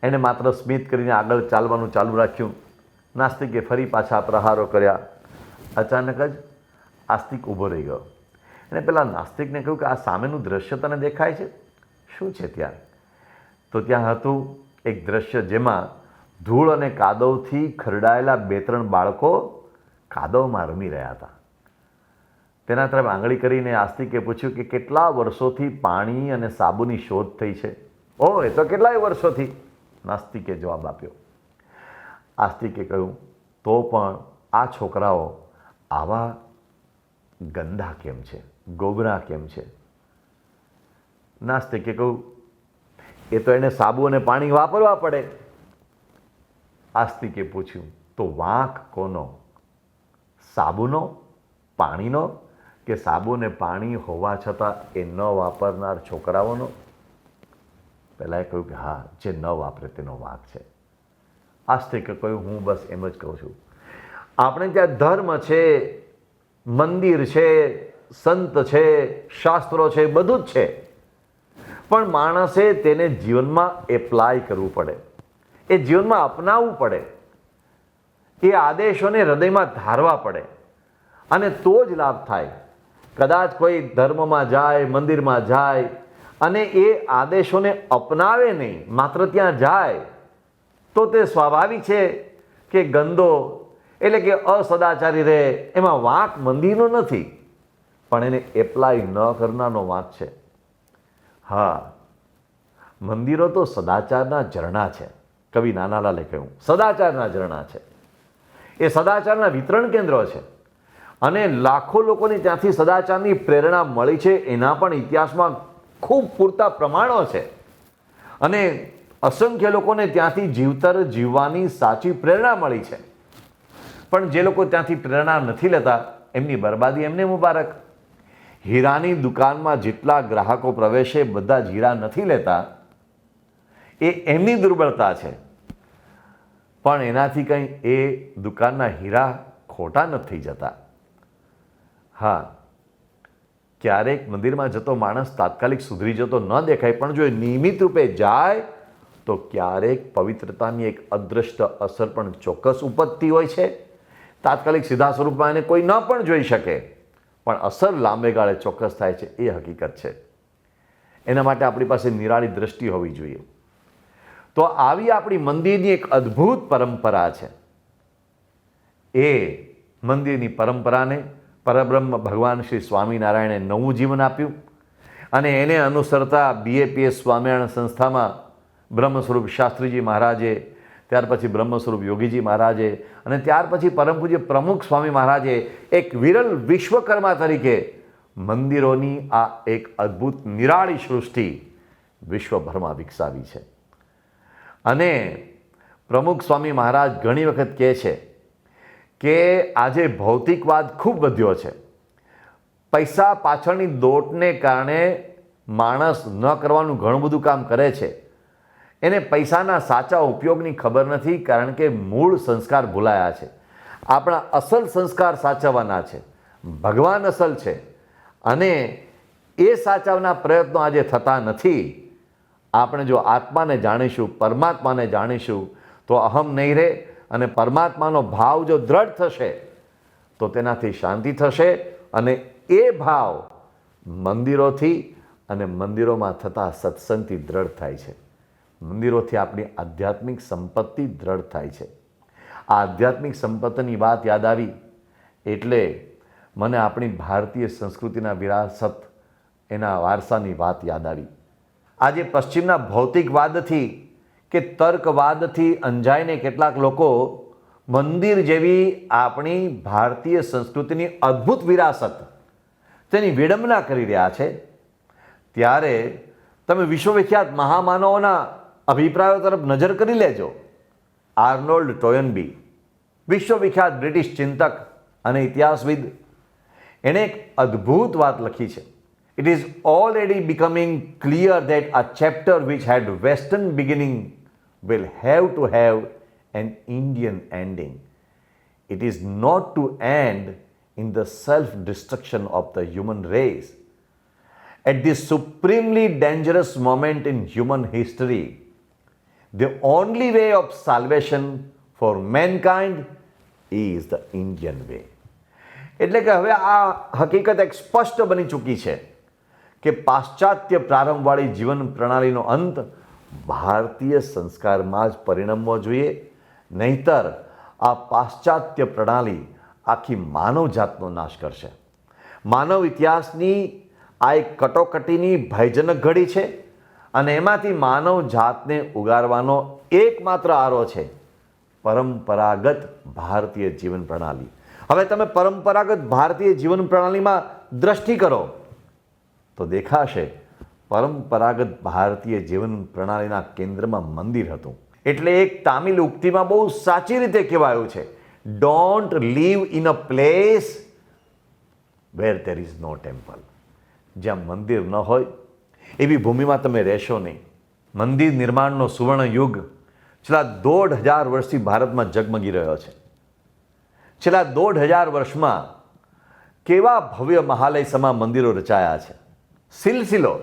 Speaker 4: એણે માત્ર સ્મિત કરીને આગળ ચાલવાનું ચાલુ રાખ્યું. નાસ્તિકે ફરી પાછા પ્રહારો કર્યા. અચાનક જ આસ્તિક ઊભો રહી ગયો. એણે પેલા નાસ્તિકને કહ્યું કે આ સામેનું દ્રશ્ય તને દેખાય છે, શું છે ત્યાં? તો ત્યાં હતું એક દ્રશ્ય જેમાં ધૂળ અને કાદવથી ખરડાયેલા 2-3 બાળકો કાદવમાં રમી રહ્યા હતા. તેના તરફ આંગળી કરીને આસ્તિકે પૂછ્યું કે કેટલા વર્ષોથી પાણી અને સાબુની શોધ થઈ છે? ઓહ, એ તો કેટલાય વર્ષોથી, નાસ્તિકે જવાબ આપ્યો. આસ્તિકે કહ્યું, તો પણ આ છોકરાઓ આવા ગંદા કેમ છે, ગોબરા કેમ છે? નાસ્તિકે કહ્યું, એ તો એને સાબુ અને પાણી વાપરવા પડે. આસ્તિકે પૂછ્યું, તો વાંક કોનો? સાબુનો, પાણીનો, કે સાબુ અને પાણી હોવા છતાં એ ન વાપરનાર છોકરાઓનો? પહેલાં એ કહ્યું કે હા, જે ન વાપરે તેનો વાંક છે. આસ્તિકે કહ્યું, હું બસ એમ જ કહું છું. આપણે ત્યાં ધર્મ છે, મંદિર છે, સંત છે, શાસ્ત્રો છે, બધું જ છે, પણ માણસે તેને જીવનમાં એપ્લાય કરવું પડે, એ જીવનમાં અપનાવવું પડે, એ આદેશોને હૃદયમાં ધારવા પડે, અને તો જ લાભ થાય. કદાચ કોઈ ધર્મમાં જાય, મંદિરમાં જાય અને એ આદેશોને અપનાવે નહીં, માત્ર ત્યાં જાય, તો તે સ્વાભાવિક છે કે ગંદો એટલે કે અસદાચારી રહે. એમાં વાંક મંદિરનો નથી, પણ એને એપ્લાય ન કરનારનો વાંક છે. હા, મંદિરો તો સદાચારના ઝરણા છે. કવિ નાનાલાલે કહ્યું, સદાચારના ઝરણા છે. એ સદાચારના વિતરણ કેન્દ્રો છે, અને લાખો લોકોને ત્યાંથી સદાચારની પ્રેરણા મળી છે. એના પણ ઇતિહાસમાં ખૂબ પૂરતા પ્રમાણો છે, અને અસંખ્ય લોકોને ત્યાંથી જીવતર જીવવાની સાચી પ્રેરણા મળી છે. પણ જે લોકો ત્યાંથી પ્રેરણા નથી લેતા, એમની બરબાદી એમને મુબારક. હીરાની દુકાનમાં જેટલા ગ્રાહકો પ્રવેશે બધા જ હીરા નથી લેતા, એ એમની દુર્બળતા છે, પણ એનાથી કંઈ એ દુકાનના હીરા ખોટા નથી થઈ જતા. હા, ક્યારેક મંદિરમાં જતો માણસ તાત્કાલિક સુધરી જતો ન દેખાય, પણ જો એ નિયમિત રૂપે જાય તો ક્યારેક પવિત્રતાની એક અદ્રષ્ટ અસર પણ ચોક્કસ ઉપજતી હોય છે. તાત્કાલિક સીધા સ્વરૂપમાં એને કોઈ ન પણ જોઈ શકે, પણ અસર લાંબે ગાળે ચોક્કસ થાય છે, એ હકીકત છે. એના માટે આપણી પાસે નિરાળી દ્રષ્ટિ હોવી જોઈએ. તો આવી આપણી મંદિરની એક અદ્ભુત પરંપરા છે. એ મંદિરની પરંપરાને પરબ્રહ્મ ભગવાન શ્રી સ્વામિનારાયણે નવું જીવન આપ્યું, અને એને અનુસરતા BAPS સ્વામિનારાયણ સંસ્થામાં બ્રહ્મ સ્વરૂપ શાસ્ત્રીજી મહારાજે, ત્યાર પછી બ્રહ્મ સ્વરૂપ યોગીજી મહારાજે, અને ત્યાર પછી પરમ પૂજ્ય પ્રમુખ સ્વામી મહારાજે એક વિરલ વિશ્વકર્મા તરીકે મંદિરોની આ એક અદ્ભુત નિરાળી સૃષ્ટિ વિશ્વભરમાં વિકસાવી છે. અને પ્રમુખ સ્વામી મહારાજ ઘણી વખત કહે છે કે આજે ભૌતિકવાદ ખૂબ વધ્યો છે. પૈસા પાછળની દોટને કારણે માણસ ન કરવાનું ઘણું બધું કામ કરે છે. એને પૈસાના સાચા ઉપયોગની ખબર નથી, કારણ કે મૂળ સંસ્કાર ભૂલાયા છે. આપણા અસલ સંસ્કાર સાચવવાના છે, ભગવાન અસલ છે, અને એ સાચવવાના પ્રયત્નો આજે થતા નથી. આપણે જો આત્માને જાણીશું, પરમાત્માને જાણીશું, તો અહમ નહીં રહે, અને પરમાત્માનો ભાવ જો દ્રઢ થશે તો તેનાથી શાંતિ થશે, અને એ ભાવ મંદિરોથી અને મંદિરોમાં થતા સત્સંગથી દ્રઢ થાય છે. મંદિરોથી આપણી આધ્યાત્મિક સંપત્તિ દ્રઢ થાય છે. આ આધ્યાત્મિક સંપત્તિની વાત યાદ આવી એટલે મને આપણી ભારતીય સંસ્કૃતિના વિરાસત, એના વારસાની વાત યાદ આવી. આજે પશ્ચિમના ભૌતિકવાદથી કે તર્કવાદથી અંજાઈને કેટલાક લોકો મંદિર જેવી આપણી ભારતીય સંસ્કૃતિની અદ્ભુત વિરાસત, તેની વિડંબના કરી રહ્યા છે. ત્યારે તમે વિશ્વવિખ્યાત મહામાનવોના અભિપ્રાયો તરફ નજર કરી લેજો. આર્નોલ્ડ ટોયનબી, વિશ્વવિખ્યાત બ્રિટિશ ચિંતક અને ઇતિહાસવિદ, એણે એક અદ્ભુત વાત લખી છે. It is already becoming clear that a chapter which had western beginning will have to have an Indian ending. It is not to end in the self-destruction of the human race. At this supremely dangerous moment in human history, the only way of salvation for mankind is the Indian way. એટલે કે હવે આ હકીકત એક સ્પષ્ટ બની ચૂકી છે કે પાશ્ચાત્ય પ્રારંભવાળી જીવન પ્રણાલીનો અંત ભારતીય સંસ્કારમાં જ પરિણમવો જોઈએ, નહીતર આ પાશ્ચાત્ય પ્રણાલી આખી માનવ જાતનો નાશ કરશે. માનવ ઇતિહાસની આ એક કટોકટીની ભયજનક ઘડી છે અને એમાંથી માનવ જાતને ઉગારવાનો એકમાત્ર આરો છે પરંપરાગત ભારતીય જીવન પ્રણાલી. હવે તમે પરંપરાગત ભારતીય જીવન પ્રણાલીમાં દ્રષ્ટિ કરો તો દેખાશે પરંપરાગત ભારતીય જીવન પ્રણાલીના કેન્દ્રમાં મંદિર હતું. એટલે એક તામિલ ઉક્તિમાં બહુ સાચી રીતે કહેવાયું છે, don't leave in a place where there is no temple. જ્યાં મંદિર ન હોય એવી ભૂમિમાં તમે રહેશો નહીં. મંદિર નિર્માણનો સુવર્ણ યુગ છેલ્લા 1500 વર્ષથી ભારતમાં ઝગમગી રહ્યો છે. છેલ્લા 1500 વર્ષમાં કેવા ભવ્ય મહાલય સમા મંદિરો રચાયા છે. સિલસિલો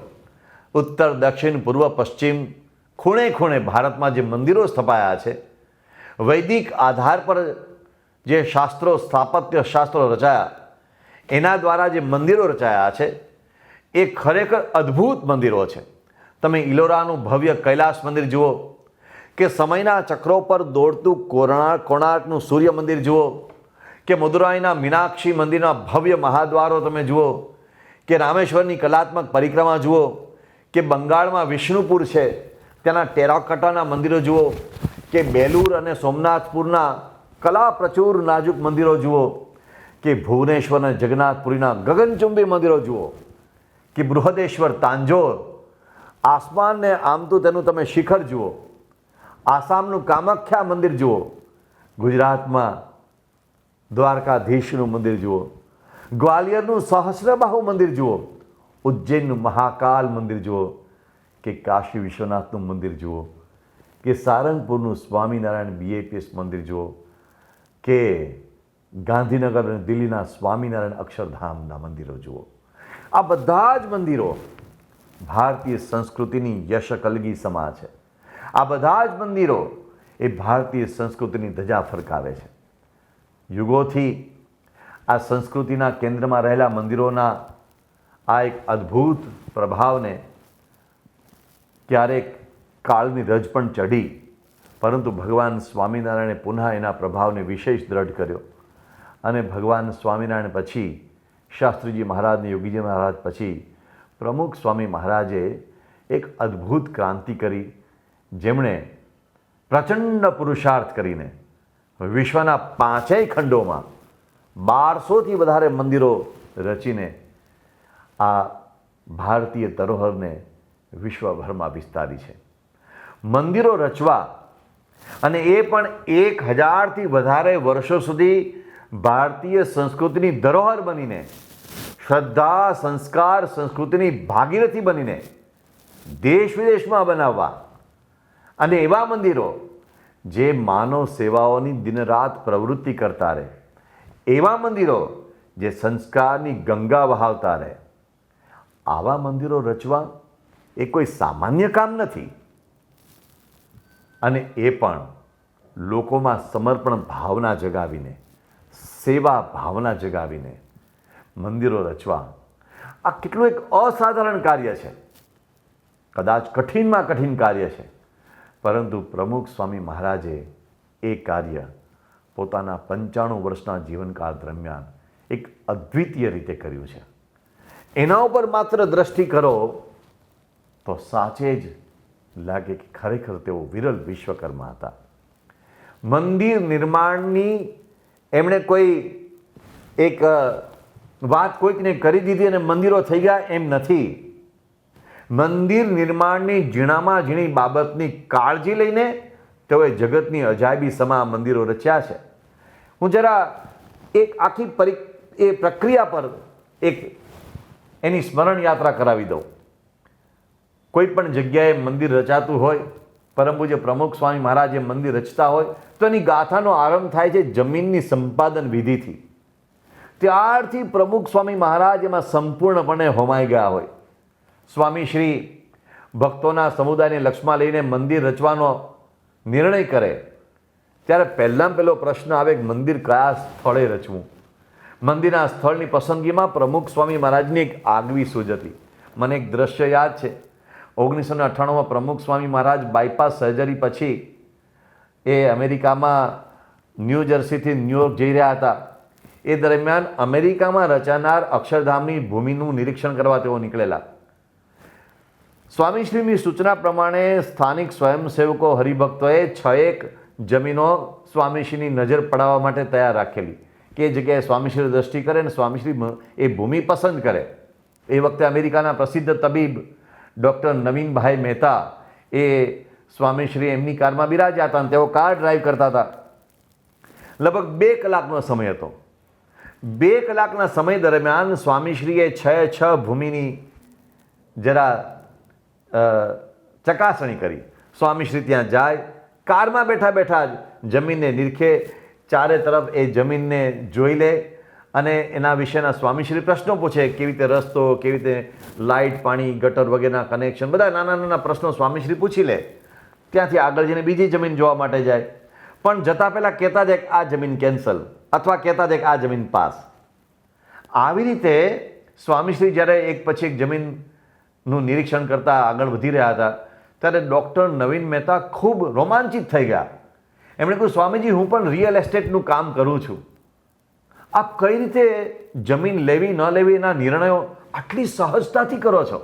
Speaker 4: ઉત્તર, દક્ષિણ, પૂર્વ, પશ્ચિમ, ખૂણે ખૂણે ભારતમાં જે મંદિરો સ્થપાયા છે, વૈદિક આધાર પર જે શાસ્ત્રો, સ્થાપત્ય શાસ્ત્રો રચાયા, એના દ્વારા જે મંદિરો રચાયા છે એ ખરેખર અદ્ભુત મંદિરો છે. તમે ઇલોરાનું ભવ્ય કૈલાસ મંદિર જુઓ, કે સમયના ચક્રો પર દોડતું કોણાર્કનું સૂર્ય મંદિર જુઓ, કે મદુરાઈના મીનાક્ષી મંદિરના ભવ્ય મહાદ્વારો તમે જુઓ, કે રામેશ્વરની કલાત્મક પરિક્રમા જુઓ, કે બંગાળમાં વિષ્ણુપુર છે ત્યાંના ટેરાકોટાના મંદિરો જુઓ, કે બેલુર અને સોમનાથપુરના કલા પ્રચુર નાજુક મંદિરો જુઓ, કે ભુવનેશ્વર અને જગન્નાથપુરીના ગગનચુંબી મંદિરો જુઓ, કે બૃહદેશ્વર, તાંજોર, આસમાનને આમતું તેનું તમે શિખર જુઓ, આસામનું કામાખ્યા મંદિર જુઓ, ગુજરાતમાં દ્વારકાધીશનું મંદિર જુઓ, ગ્વાલિયરનું સહસ્રબાહુ મંદિર જુઓ, ઉજ્જૈનનું મહાકાલ મંદિર જુઓ, કે કાશી વિશ્વનાથનું મંદિર જુઓ, કે સારંગપુરનું સ્વામિનારાયણ BAPS મંદિર જુઓ, કે ગાંધીનગર અને દિલ્હીના સ્વામિનારાયણ અક્ષરધામના મંદિરો જુઓ. આ બધા જ મંદિરો ભારતીય સંસ્કૃતિની યશકલગી સમા છે. આ બધા જ મંદિરો એ ભારતીય સંસ્કૃતિની ધજા ફરકાવે છે. યુગોથી આ સંસ્કૃતિના કેન્દ્રમાં રહેલા મંદિરોના આ એક અદ્ભુત પ્રભાવને ક્યારેક કાળની રજ પણ ચઢી, પરંતુ ભગવાન સ્વામિનારાયણે પુનઃ એના પ્રભાવને વિશેષ દ્રઢ કર્યો અને ભગવાન સ્વામિનારાયણ પછી, શાસ્ત્રીજી મહારાજ ને યોગીજી મહારાજ પછી પ્રમુખ સ્વામી મહારાજે એક અદ્ભુત ક્રાંતિ કરી, જેમણે પ્રચંડ પુરુષાર્થ કરીને વિશ્વના 5 ખંડોમાં 1200થી વધારે મંદિરો રચીને આ ભારતીય ધરોહરને વિશ્વભરમાં વિસ્તારી છે. મંદિરો રચવા અને એ પણ 1000થી વધારે વર્ષો સુધી ભારતીય સંસ્કૃતિની ધરોહર બનીને, શ્રદ્ધા, સંસ્કાર, સંસ્કૃતિની ભાગીરથી બનીને દેશ વિદેશમાં બનાવવા, અને એવા મંદિરો જે માનવ સેવાઓની દિનરાત પ્રવૃત્તિ કરતા રહે, એવા મંદિરો જે સંસ્કારની ગંગા વહાવતા રહે, આવા મંદિરો રચવા એ કોઈ સામાન્ય કામ નથી. અને એ પણ લોકોમાં સમર્પણ ભાવના જગાવીને, સેવા ભાવના જગાવીને મંદિરો રચવા, આ કેટલું એક અસાધારણ કાર્ય છે. કદાચ કઠિનમાં કઠિન કાર્ય છે, પરંતુ પ્રમુખ સ્વામી મહારાજે એ કાર્ય પોતાના 95 વર્ષના જીવનકાળ દરમિયાન એક અદ્વિતીય રીતે કર્યું છે. એના ઉપર માત્ર દ્રષ્ટિ કરો તો સાચે જ લાગે કે ખરેખર તેઓ વિરલ વિશ્વકર્મા હતા. મંદિર નિર્માણની એમણે કોઈ એક વાત કોઈકને કરી દીધી અને મંદિરો થઈ ગયા એમ નથી. મંદિર નિર્માણની ઝીણામાં ઝીણી બાબતની કાળજી લઈને તેઓએ જગતની અજાયબી સમા મંદિરો રચ્યા છે. હું જરા એક આખી એ પ્રક્રિયા પર એક એની સ્મરણ યાત્રા કરાવી દઉં. કોઈ પણ જગ્યાએ મંદિર રચાતું હોય, પરમ પૂજ્ય પ્રમુખ સ્વામી મહારાજ એ મંદિર રચતા હોય તો એની ગાથાનો આરંભ થાય છે જમીનની સંપાદન વિધિથી. ત્યારથી પ્રમુખ સ્વામી મહારાજ એમાં સંપૂર્ણપણે હોમાઈ ગયા હોય. સ્વામી શ્રી ભક્તોના સમુદાયને લક્ષમાં લઈને મંદિર રચવાનો નિર્ણય કરે ત્યારે પહેલાં પહેલો પ્રશ્ન આવે કે મંદિર કયા સ્થળે રચવું. મંદિરના સ્થળની પસંદગીમાં પ્રમુખ સ્વામી મહારાજની એક આગવી સૂઝ હતી. મને એક દ્રશ્ય યાદ છે. 1998માં પ્રમુખ સ્વામી મહારાજ બાયપાસ સર્જરી પછી એ અમેરિકામાં ન્યૂ જર્સીથી ન્યૂયોર્ક જઈ રહ્યા હતા. એ દરમિયાન અમેરિકામાં રચાનાર અક્ષરધામની ભૂમિનું નિરીક્ષણ કરવા તેઓ નીકળેલા. સ્વામીશ્રીની સૂચના પ્રમાણે સ્થાનિક સ્વયંસેવકો હરિભક્તોએ 6 જમીનો સ્વામીશ્રીની નજર પડાવવા માટે તૈયાર રાખેલી કે એ જગ્યાએ સ્વામીશ્રી દ્રષ્ટિ કરે અને સ્વામીશ્રી એ ભૂમિ પસંદ કરે. એ વખતે અમેરિકાના પ્રસિદ્ધ તબીબ ડૉક્ટર નવીનભાઈ મહેતા એ સ્વામીશ્રી એમની કારમાં બિરાજ્યા હતા અને તેઓ કાર ડ્રાઈવ કરતા હતા. લગભગ 2 કલાકનો સમય હતો. 2 કલાકના સમય દરમિયાન સ્વામીશ્રીએ 6 ભૂમિની જરા ચકાસણી કરી. સ્વામીશ્રી ત્યાં જાય, કારમાં બેઠા બેઠા જ જમીનને નિરખે, ચારે તરફ એ જમીનને જોઈ લે અને એના વિશેના સ્વામીશ્રી પ્રશ્નો પૂછે. કેવી રીતે રસ્તો, કેવી રીતે લાઇટ, પાણી, ગટર વગેરેના કનેક્શન, બધા નાના નાના પ્રશ્નો સ્વામીશ્રી પૂછી લે. ત્યાંથી આગળ જઈને બીજી જમીન જોવા માટે જાય. પણ જતાં પહેલાં કહેતા જાય કે આ જમીન કેન્સલ અથવા કહેતા જાય કે આ જમીન પાસ. આવી રીતે સ્વામીશ્રી જ્યારે એક પછી એક જમીનનું નિરીક્ષણ કરતા આગળ વધી રહ્યા હતા ત્યારે ડૉક્ટર નવીન મહેતા ખૂબ રોમાંચિત થઈ ગયા. એમણે કહ્યું, સ્વામીજી, હું પણ રિયલ એસ્ટેટનું કામ કરું છું. આપ કઈ રીતે જમીન લેવી ન લેવી એના નિર્ણયો આટલી સહજતાથી કરો છો?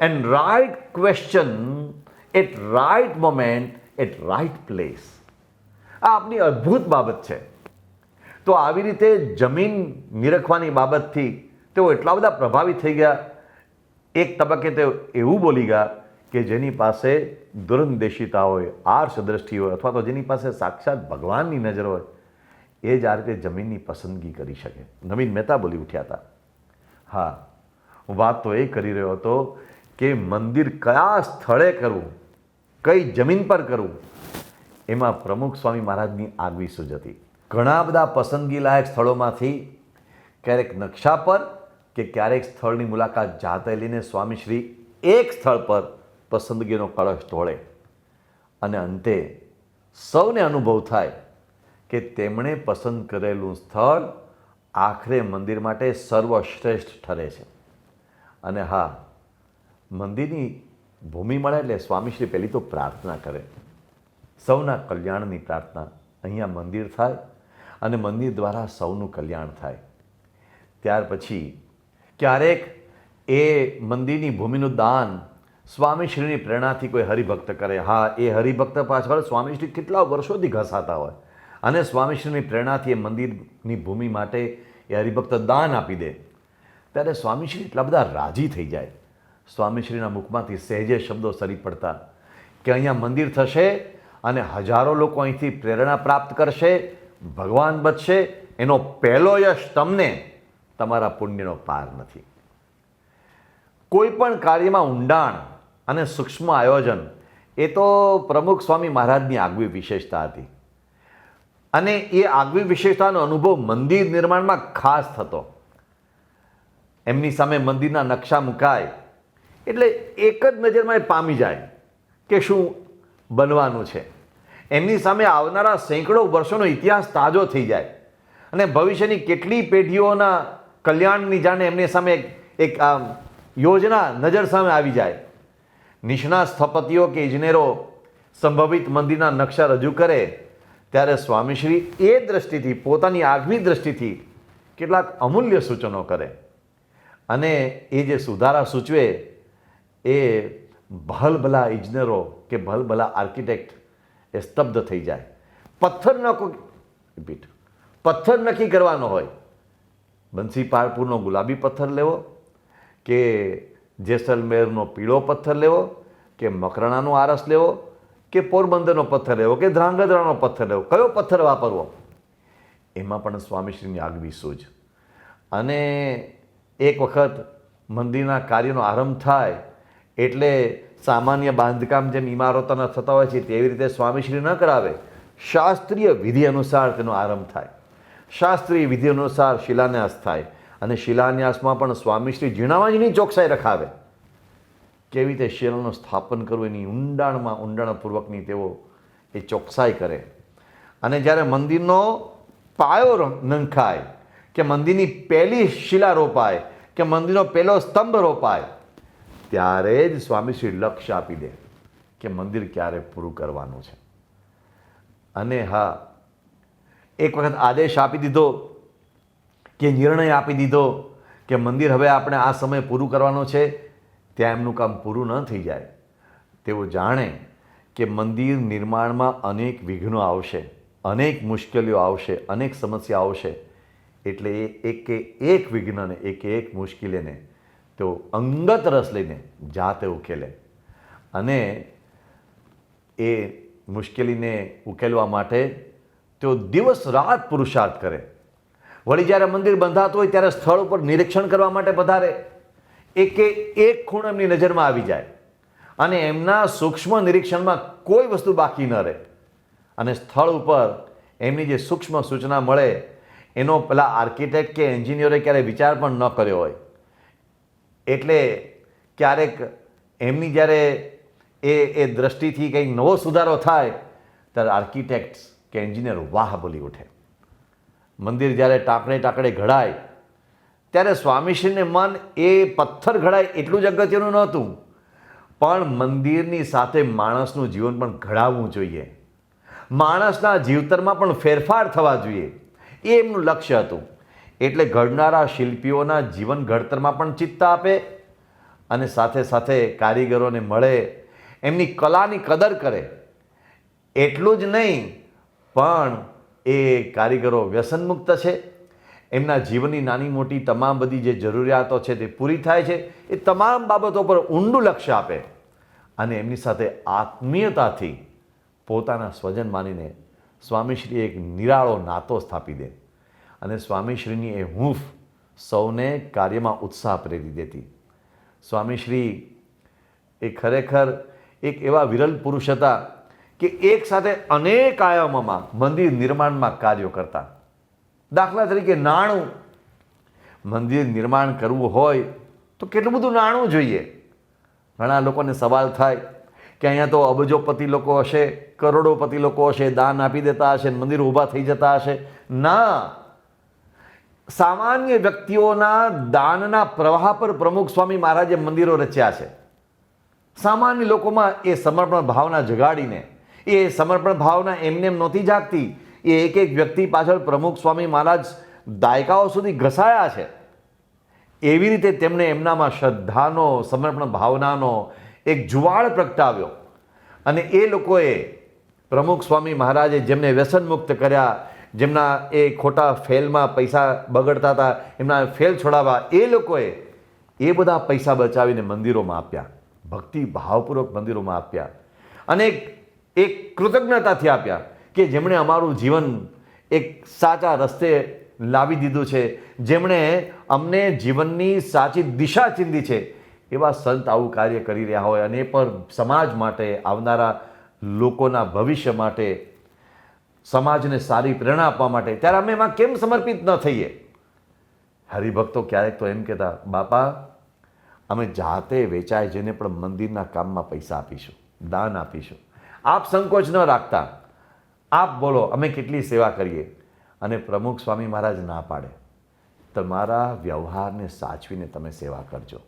Speaker 4: And right question at right moment at right place. આ આપની અદ્ભુત બાબત છે. તો આવી રીતે જમીન નિરખવાની બાબતથી તેઓ એટલા બધા પ્રભાવિત થઈ ગયા. એક તબક્કે તેઓ એવું બોલી ગયા કે જેની પાસે દૂરંદેશિતા હોય, આર્ષ દ્રષ્ટિ હોય અથવા તો જેની પાસે સાક્ષાત ભગવાનની નજર હોય એ જ આ રીતે જમીનની પસંદગી કરી શકે. નવીન મહેતા બોલી ઉઠ્યા હતા. હા, હું વાત તો એ કરી રહ્યો હતો કે મંદિર કયા સ્થળે કરવું, કઈ જમીન પર કરવું, એમાં પ્રમુખ સ્વામી મહારાજની આગવી સૂઝ હતી. ઘણા બધા પસંદગી લાયક સ્થળોમાંથી ક્યારેક નકશા પર કે ક્યારેક સ્થળની મુલાકાત જાતે લઈને સ્વામીશ્રી એક સ્થળ પર પસંદગીનો કળશ ઢોળે અને અંતે સૌને અનુભવ થાય કે તેમણે પસંદ કરેલું સ્થળ આખરે મંદિર માટે સર્વશ્રેષ્ઠ ઠરે છે. અને હા, મંદિરની ભૂમિ મળે એટલે સ્વામીશ્રી પહેલી તો પ્રાર્થના કરે, સૌના કલ્યાણની પ્રાર્થના. અહીંયા મંદિર થાય અને મંદિર દ્વારા સૌનું કલ્યાણ થાય. ત્યાર પછી ક્યારેક એ મંદિરની ભૂમિનું દાન સ્વામીશ્રીની પ્રેરણાથી કોઈ હરિભક્ત કરે. હા, એ હરિભક્ત પાછળ સ્વામીશ્રી કેટલા વર્ષોથી ઘસાતા હોય અને સ્વામીશ્રીની પ્રેરણાથી એ મંદિરની ભૂમિ માટે એ હરિભક્ત દાન આપી દે ત્યારે સ્વામીશ્રી એટલા બધા રાજી થઈ જાય. સ્વામીશ્રીના મુખમાંથી સહેજે શબ્દો સરી પડતા કે અહીંયા મંદિર થશે અને હજારો લોકો અહીંથી પ્રેરણા પ્રાપ્ત કરશે, ભગવાન બચશે. એનો પહેલો યશ તમને, તમારા પુણ્યનો પાર નથી. કોઈ પણ કાર્યમાં ઊંડાણ અને સૂક્ષ્મ આયોજન એ તો પ્રમુખ સ્વામી મહારાજની આગવી વિશેષતા હતી અને એ આગવી વિશેષતાનો અનુભવ મંદિર નિર્માણમાં ખાસ થતો. એમની સામે મંદિરના નકશા મુકાય એટલે એક જ નજરમાં એ પામી જાય કે શું બનવાનું છે. એમની સામે આવનારા સેંકડો વર્ષોનો ઇતિહાસ તાજો થઈ જાય અને ભવિષ્યની કેટલી પેઢીઓના કલ્યાણની જાણે એમની સામે એક યોજના નજર સામે આવી જાય. નિષ્ણાત સ્થપતિઓ કે ઇજનેરો સંભવિત મંદિરના નકશા રજૂ કરે ત્યારે સ્વામીશ્રી એ દ્રષ્ટિથી, પોતાની આગવી દ્રષ્ટિથી કેટલાક અમૂલ્ય સૂચનો કરે અને એ જે સુધારા સૂચવે એ ભલભલા ઇજનેરો કે ભલભલા આર્કિટેક્ટ એ સ્તબ્ધ થઈ જાય. પથ્થર નક્કી કરવાનો હોય, બંસી પાળપુરનો ગુલાબી પથ્થર લેવો કે જેસલમેરનો પીળો પથ્થર લેવો કે મકરાણાનો આરસ લેવો કે પોરબંદરનો પથ્થર લેવો કે ધ્રાંગધ્રાનો પથ્થર લેવો, કયો પથ્થર વાપરવો, એમાં પણ સ્વામીશ્રીની આગવી સૂઝ. અને એક વખત મંદિરના કાર્યનો આરંભ થાય એટલે સામાન્ય બાંધકામ જેમ ઇમારતોના થતા હોય છે તેવી રીતે સ્વામીશ્રી ન કરાવે, શાસ્ત્રીય વિધિ અનુસાર તેનો આરંભ થાય, શાસ્ત્રીય વિધિ અનુસાર શિલાન્યાસ થાય. અને શિલાન્યાસમાં પણ સ્વામીશ્રી ઝીણાવાજીની ચોકસાઈ રખાવે, કેવી રીતે શિલાનું સ્થાપન કરવું એની ઊંડાણપૂર્વકની તેઓ એ ચોકસાઈ કરે. અને જ્યારે મંદિરનો પાયો નંખાય કે મંદિરની પહેલી શિલા રોપાય કે મંદિરનો પહેલો સ્તંભ રોપાય, ત્યારે જ સ્વામીશ્રી લક્ષ્ય આપી દે કે મંદિર ક્યારે પૂરું કરવાનું છે. અને હા, એક વખત આદેશ આપી દીધો કે નિર્ણય આપી દીધો કે મંદિર હવે આપણે આ સમય પૂરું કરવાનું છે, ત્યાં એમનું કામ પૂરું ન થઈ જાય. તેઓ જાણે કે મંદિર નિર્માણમાં અનેક વિઘ્નો આવશે, અનેક મુશ્કેલીઓ આવશે, અનેક સમસ્યા આવશે, એટલે એ એક વિઘ્નને એક મુશ્કેલીને તેઓ અંગત રસ લઈને જાતે ઉકેલે. અને એ મુશ્કેલીને ઉકેલવા માટે તેઓ દિવસ રાત પુરુષાર્થ કરે. વળી જ્યારે મંદિર બંધાતું હોય ત્યારે સ્થળ ઉપર નિરીક્ષણ કરવા માટે પધારે, એક ખૂણ એમની નજરમાં આવી જાય અને એમના સૂક્ષ્મ નિરીક્ષણમાં કોઈ વસ્તુ બાકી ન રહે. અને સ્થળ ઉપર એમની જે સૂક્ષ્મ સૂચના મળે એનો પેલા આર્કિટેક્ટ કે એન્જિનિયરે ક્યારેય વિચાર પણ ન કર્યો હોય. એટલે ક્યારેક એમની જ્યારે એ દ્રષ્ટિથી કંઈક નવો સુધારો થાય ત્યારે આર્કિટેક્ટ કે એન્જિનિયર વાહ બોલી ઉઠે. મંદિર જ્યારે ટાંકણે ઘડાય ત્યારે સ્વામીશ્રીને મન એ પથ્થર ઘડાય એટલું જ અગત્યનું નહોતું, પણ મંદિરની સાથે માણસનું જીવન પણ ઘડાવવું જોઈએ, માણસના જીવતરમાં પણ ફેરફાર થવા જોઈએ, એ એમનું લક્ષ્ય હતું. એટલે ઘડનારા શિલ્પીઓના જીવન ઘડતરમાં પણ ચિત્ત આપે અને સાથે સાથે કારીગરોને મળે, એમની કલાની કદર કરે. એટલું જ નહીં, પણ એ કારીગરો વ્યસનમુક્ત છે, એમના જીવનની નાની મોટી તમામ બધી જે જરૂરિયાતો છે તે પૂરી થાય છે, એ તમામ બાબતો પર ઊંડું લક્ષ્ય આપે અને એમની સાથે આત્મીયતાથી પોતાના સ્વજન માનીને સ્વામીશ્રી એક નિરાળો નાતો સ્થાપી દે. અને સ્વામીશ્રીની એ હૂંફ સૌને કાર્યમાં ઉત્સાહ પ્રેરી દેતી. સ્વામીશ્રી એ ખરેખર એક એવા વિરલ પુરુષ હતા કે એક સાથે અનેક આયામોમાં મંદિર નિર્માણમાં કાર્યો કરતા. દાખલા તરીકે નાણું, મંદિર નિર્માણ કરવું હોય તો કેટલું બધું નાણું જોઈએ. ઘણા લોકોને સવાલ થાય કે અહીંયા તો અબજોપતિ લોકો હશે, કરોડોપતિ લોકો હશે, દાન આપી દેતા હશે, મંદિર ઊભા થઈ જતા હશે. ના, સામાન્ય વ્યક્તિઓના દાનના પ્રવાહ પર પ્રમુખ સ્વામી મહારાજે મંદિરો રચ્યા છે. સામાન્ય લોકોમાં એ સમર્પણ ભાવના જગાડીને, એ સમર્પણ ભાવના એમને નહોતી જાગતી, એ એક વ્યક્તિ પાછળ પ્રમુખ સ્વામી મહારાજ દાયકાઓ સુધી ઘસાયા છે. એવી રીતે તેમણે એમનામાં શ્રદ્ધાનો, સમર્પણ ભાવનાનો એક જુવાળ પ્રગટાવ્યો. અને એ લોકોએ પ્રમુખ સ્વામી મહારાજે જેમને વ્યસનમુક્ત કર્યા, જેમના એ ખોટા ફેલમાં પૈસા બગડતા હતા, એમના ફેલ છોડાવવા, એ લોકોએ એ બધા પૈસા બચાવીને મંદિરોમાં આપ્યા, ભક્તિ ભાવપૂર્વક મંદિરોમાં આપ્યા. અને એક કૃતજ્ઞતાથી આપ્યા કે જેમણે અમારું જીવન એક સાચા રસ્તે લાવી દીધું છે, જેમણે અમને જીવનની સાચી દિશા ચીંધી છે. એવા સંત આવું કાર્ય કરી રહ્યા હોય અને એ પર સમાજ માટે, આવનારા લોકોના ભવિષ્ય માટે, સમાજને સારી પ્રેરણા આપવા માટે, ત્યારે અમે એમાં કેમ સમર્પિત ન થઈએ? હરિભક્તો ક્યારેક તો એમ કહેતા, બાપા અમે જાતે વેચાય જઈને પણ મંદિરના કામમાં પૈસા આપીશું, દાન આપીશું. આપ સંકોચ ન રાખતા, આપ બોલો અમે કેટલી સેવા કરીએ. અને પ્રમુખ સ્વામી મહારાજ ના પાડે, તમારા વ્યવહારને સાચવીને તમે સેવા કરજો.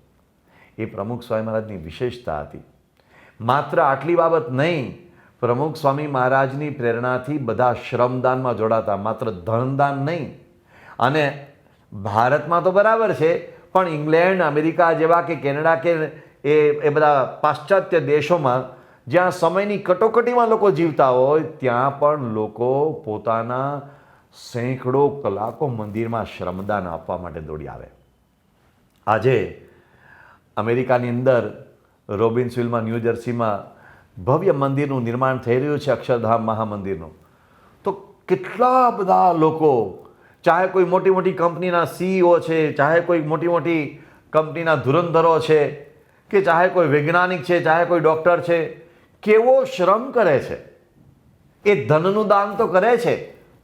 Speaker 4: એ પ્રમુખ સ્વામી મહારાજની વિશેષતા હતી. માત્ર આટલી બાબત નહીં, પ્રમુખ સ્વામી મહારાજની પ્રેરણાથી બધા શ્રમદાનમાં જોડાતા, માત્ર ધનદાન નહીં. અને ભારતમાં તો બરાબર છે, પણ ઇંગ્લેન્ડ, અમેરિકા જેવા કે કેનેડા કે એ બધા પાશ્ચાત્ય દેશોમાં જ્યાં સમયની કટોકટીમાં લોકો જીવતા હોય, ત્યાં પણ લોકો પોતાના સેંકડો કલાકો મંદિરમાં શ્રમદાન આપવા માટે દોડી આવે. આજે અમેરિકાની અંદર રોબિન્સવિલમાં, ન્યૂ જર્સીમાં ભવ્ય મંદિરનું નિર્માણ થઈ રહ્યું છે, અક્ષરધામ મહામંદિરનું. તો કેટલા બધા લોકો, ચાહે કોઈ મોટી મોટી કંપનીના CEO છે, ચાહે કોઈ મોટી મોટી કંપનીના ધુરંધરો છે, કે ચાહે કોઈ વૈજ્ઞાનિક છે, ચાહે કોઈ ડૉક્ટર છે, કેવો શ્રમ કરે છે. એ ધનનું દાન તો કરે છે,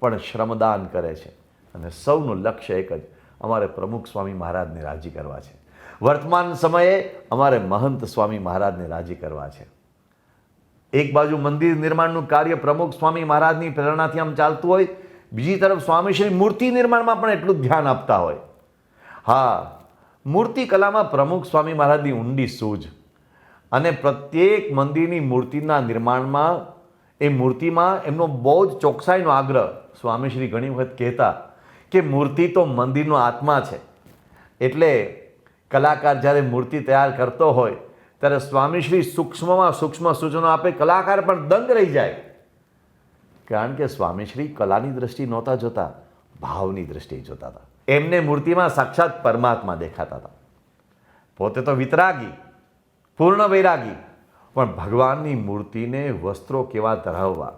Speaker 4: પણ શ્રમદાન કરે છે. અને સૌનું લક્ષ્ય એક જ, અમારે પ્રમુખ સ્વામી મહારાજને રાજી કરવા છે. વર્તમાન સમયે અમારે મહંત સ્વામી મહારાજને રાજી કરવા છે. એક બાજુ મંદિર નિર્માણનું કાર્ય પ્રમુખ સ્વામી મહારાજની પ્રેરણાથી આમ ચાલતું હોય, બીજી તરફ સ્વામીશ્રી મૂર્તિ નિર્માણમાં પણ એટલું જ ધ્યાન આપતા હોય. હા, મૂર્તિ કલામાં પ્રમુખ સ્વામી મહારાજની ઊંડી સૂઝ, અને પ્રત્યેક મંદિરની મૂર્તિના નિર્માણમાં, એ મૂર્તિમાં એમનો બહુ જ ચોકસાઈનો આગ્રહ. સ્વામીશ્રી ઘણી વખત કહેતા કે મૂર્તિ તો મંદિરનો આત્મા છે. એટલે કલાકાર જ્યારે મૂર્તિ તૈયાર કરતો હોય ત્યારે સ્વામીશ્રી સૂક્ષ્મમાં સૂક્ષ્મ સૂચનો આપે, કલાકાર પણ દંગ રહી જાય. કારણ કે સ્વામીશ્રી કલાની દ્રષ્ટિ નહોતા જોતા, ભાવની દ્રષ્ટિએ જોતા હતા. એમને મૂર્તિમાં સાક્ષાત પરમાત્મા દેખાતા હતા. પોતે તો વિતરાગી, પૂર્ણ વૈરાગી, પણ ભગવાનની મૂર્તિને વસ્ત્રો કેવા ધરાવવા,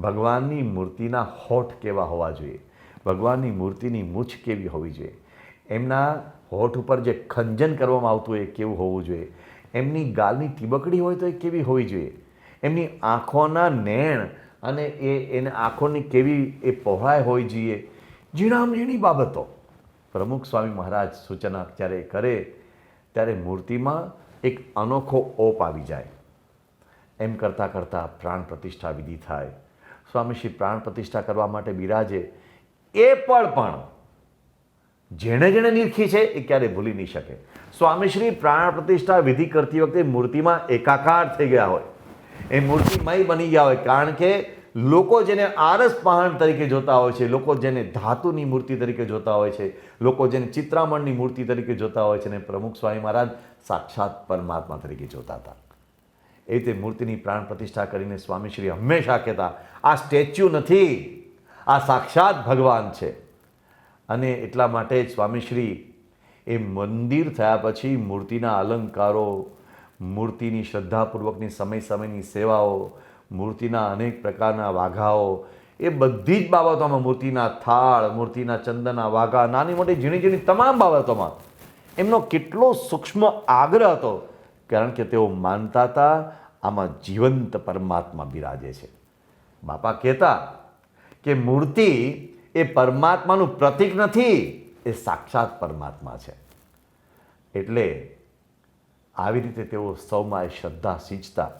Speaker 4: ભગવાનની મૂર્તિના હોઠ કેવા હોવા જોઈએ, ભગવાનની મૂર્તિની મૂછ કેવી હોવી જોઈએ, એમના હોઠ ઉપર જે ખંજન કરવામાં આવતું હોય એ કેવું હોવું જોઈએ, એમની ગાલની ટીબકડી હોય તો એ કેવી હોવી જોઈએ, એમની આંખોના નેણ અને એને આંખોની કેવી એ પહોળાઈ હોવી જોઈએ. ઝીણામ ઝીણી બાબતો પ્રમુખ સ્વામી મહારાજ સૂચના જ્યારે કરે ત્યારે મૂર્તિમાં એક અનોખો ઓપ આવી જાય. એમ કરતાં કરતાં પ્રાણ પ્રતિષ્ઠા વિધિ થાય. સ્વામીશ્રી પ્રાણ પ્રતિષ્ઠા કરવા માટે બિરાજે. એ પણ જેણે જેણે નિરખી છે એ ક્યારેય ભૂલી નહીં શકે. સ્વામીશ્રી પ્રાણ પ્રતિષ્ઠા વિધિ કરતી વખતે મૂર્તિમાં એકાકાર થઈ ગયા હોય, એ મૂર્તિમય બની ગયા હોય. કારણ કે લોકો જેને આરસ પહાણ તરીકે જોતા હોય છે, લોકો જેને ધાતુની મૂર્તિ તરીકે જોતા હોય છે, લોકો જેને ચિત્રામણની મૂર્તિ તરીકે જોતા હોય છે, અને પ્રમુખ સ્વામી મહારાજ સાક્ષાત પરમાત્મા તરીકે જોતા હતા. એ રીતે મૂર્તિની પ્રાણ પ્રતિષ્ઠા કરીને સ્વામીશ્રી હંમેશા કહેતા, આ સ્ટેચ્યુ નથી, આ સાક્ષાત ભગવાન છે. અને એટલા માટે જ સ્વામીશ્રી એ મંદિર થયા પછી મૂર્તિના અલંકારો, મૂર્તિની શ્રદ્ધાપૂર્વકની સમય સમયની સેવાઓ, મૂર્તિના અનેક પ્રકારના વાઘાઓ, એ બધી જ બાબતોમાં, મૂર્તિના થાળ, મૂર્તિના ચંદનના વાઘા, નાની મોટી ઝીણી ઝીણી તમામ બાબતોમાં એમનો કેટલો સૂક્ષ્મ આગ્રહ હતો. કારણ કે તેઓ માનતા હતા આમાં જીવંત પરમાત્મા બિરાજે છે. બાપા કહેતા કે મૂર્તિ એ પરમાત્માનું પ્રતીક નથી, એ સાક્ષાત પરમાત્મા છે. એટલે આવી રીતે તેઓ સૌમાં એ શ્રદ્ધા સિંચતા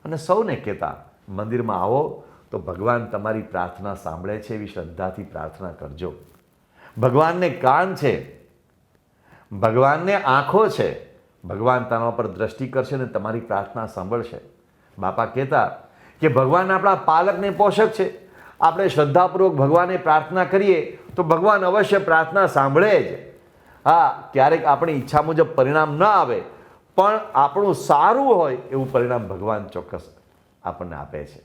Speaker 4: અને સૌને કહેતા, મંદિરમાં આવો તો ભગવાન તમારી પ્રાર્થના સાંભળે છે, એવી શ્રદ્ધાથી પ્રાર્થના કરજો. ભગવાનને કાન છે, ભગવાનને આંખો છે, ભગવાન તમારા પર દ્રષ્ટિ કરશે ને તમારી પ્રાર્થના સાંભળશે. બાપા કહેતા કે ભગવાન આપણા પાલકને પોષક છે. આપણે શ્રદ્ધાપૂર્વક ભગવાનને પ્રાર્થના કરીએ તો ભગવાન અવશ્ય પ્રાર્થના સાંભળે જ. હા, ક્યારેક આપણી ઈચ્છા મુજબ પરિણામ ન આવે, પણ આપણું સારું હોય એવું પરિણામ ભગવાન ચોક્કસ આપણને આપે છે.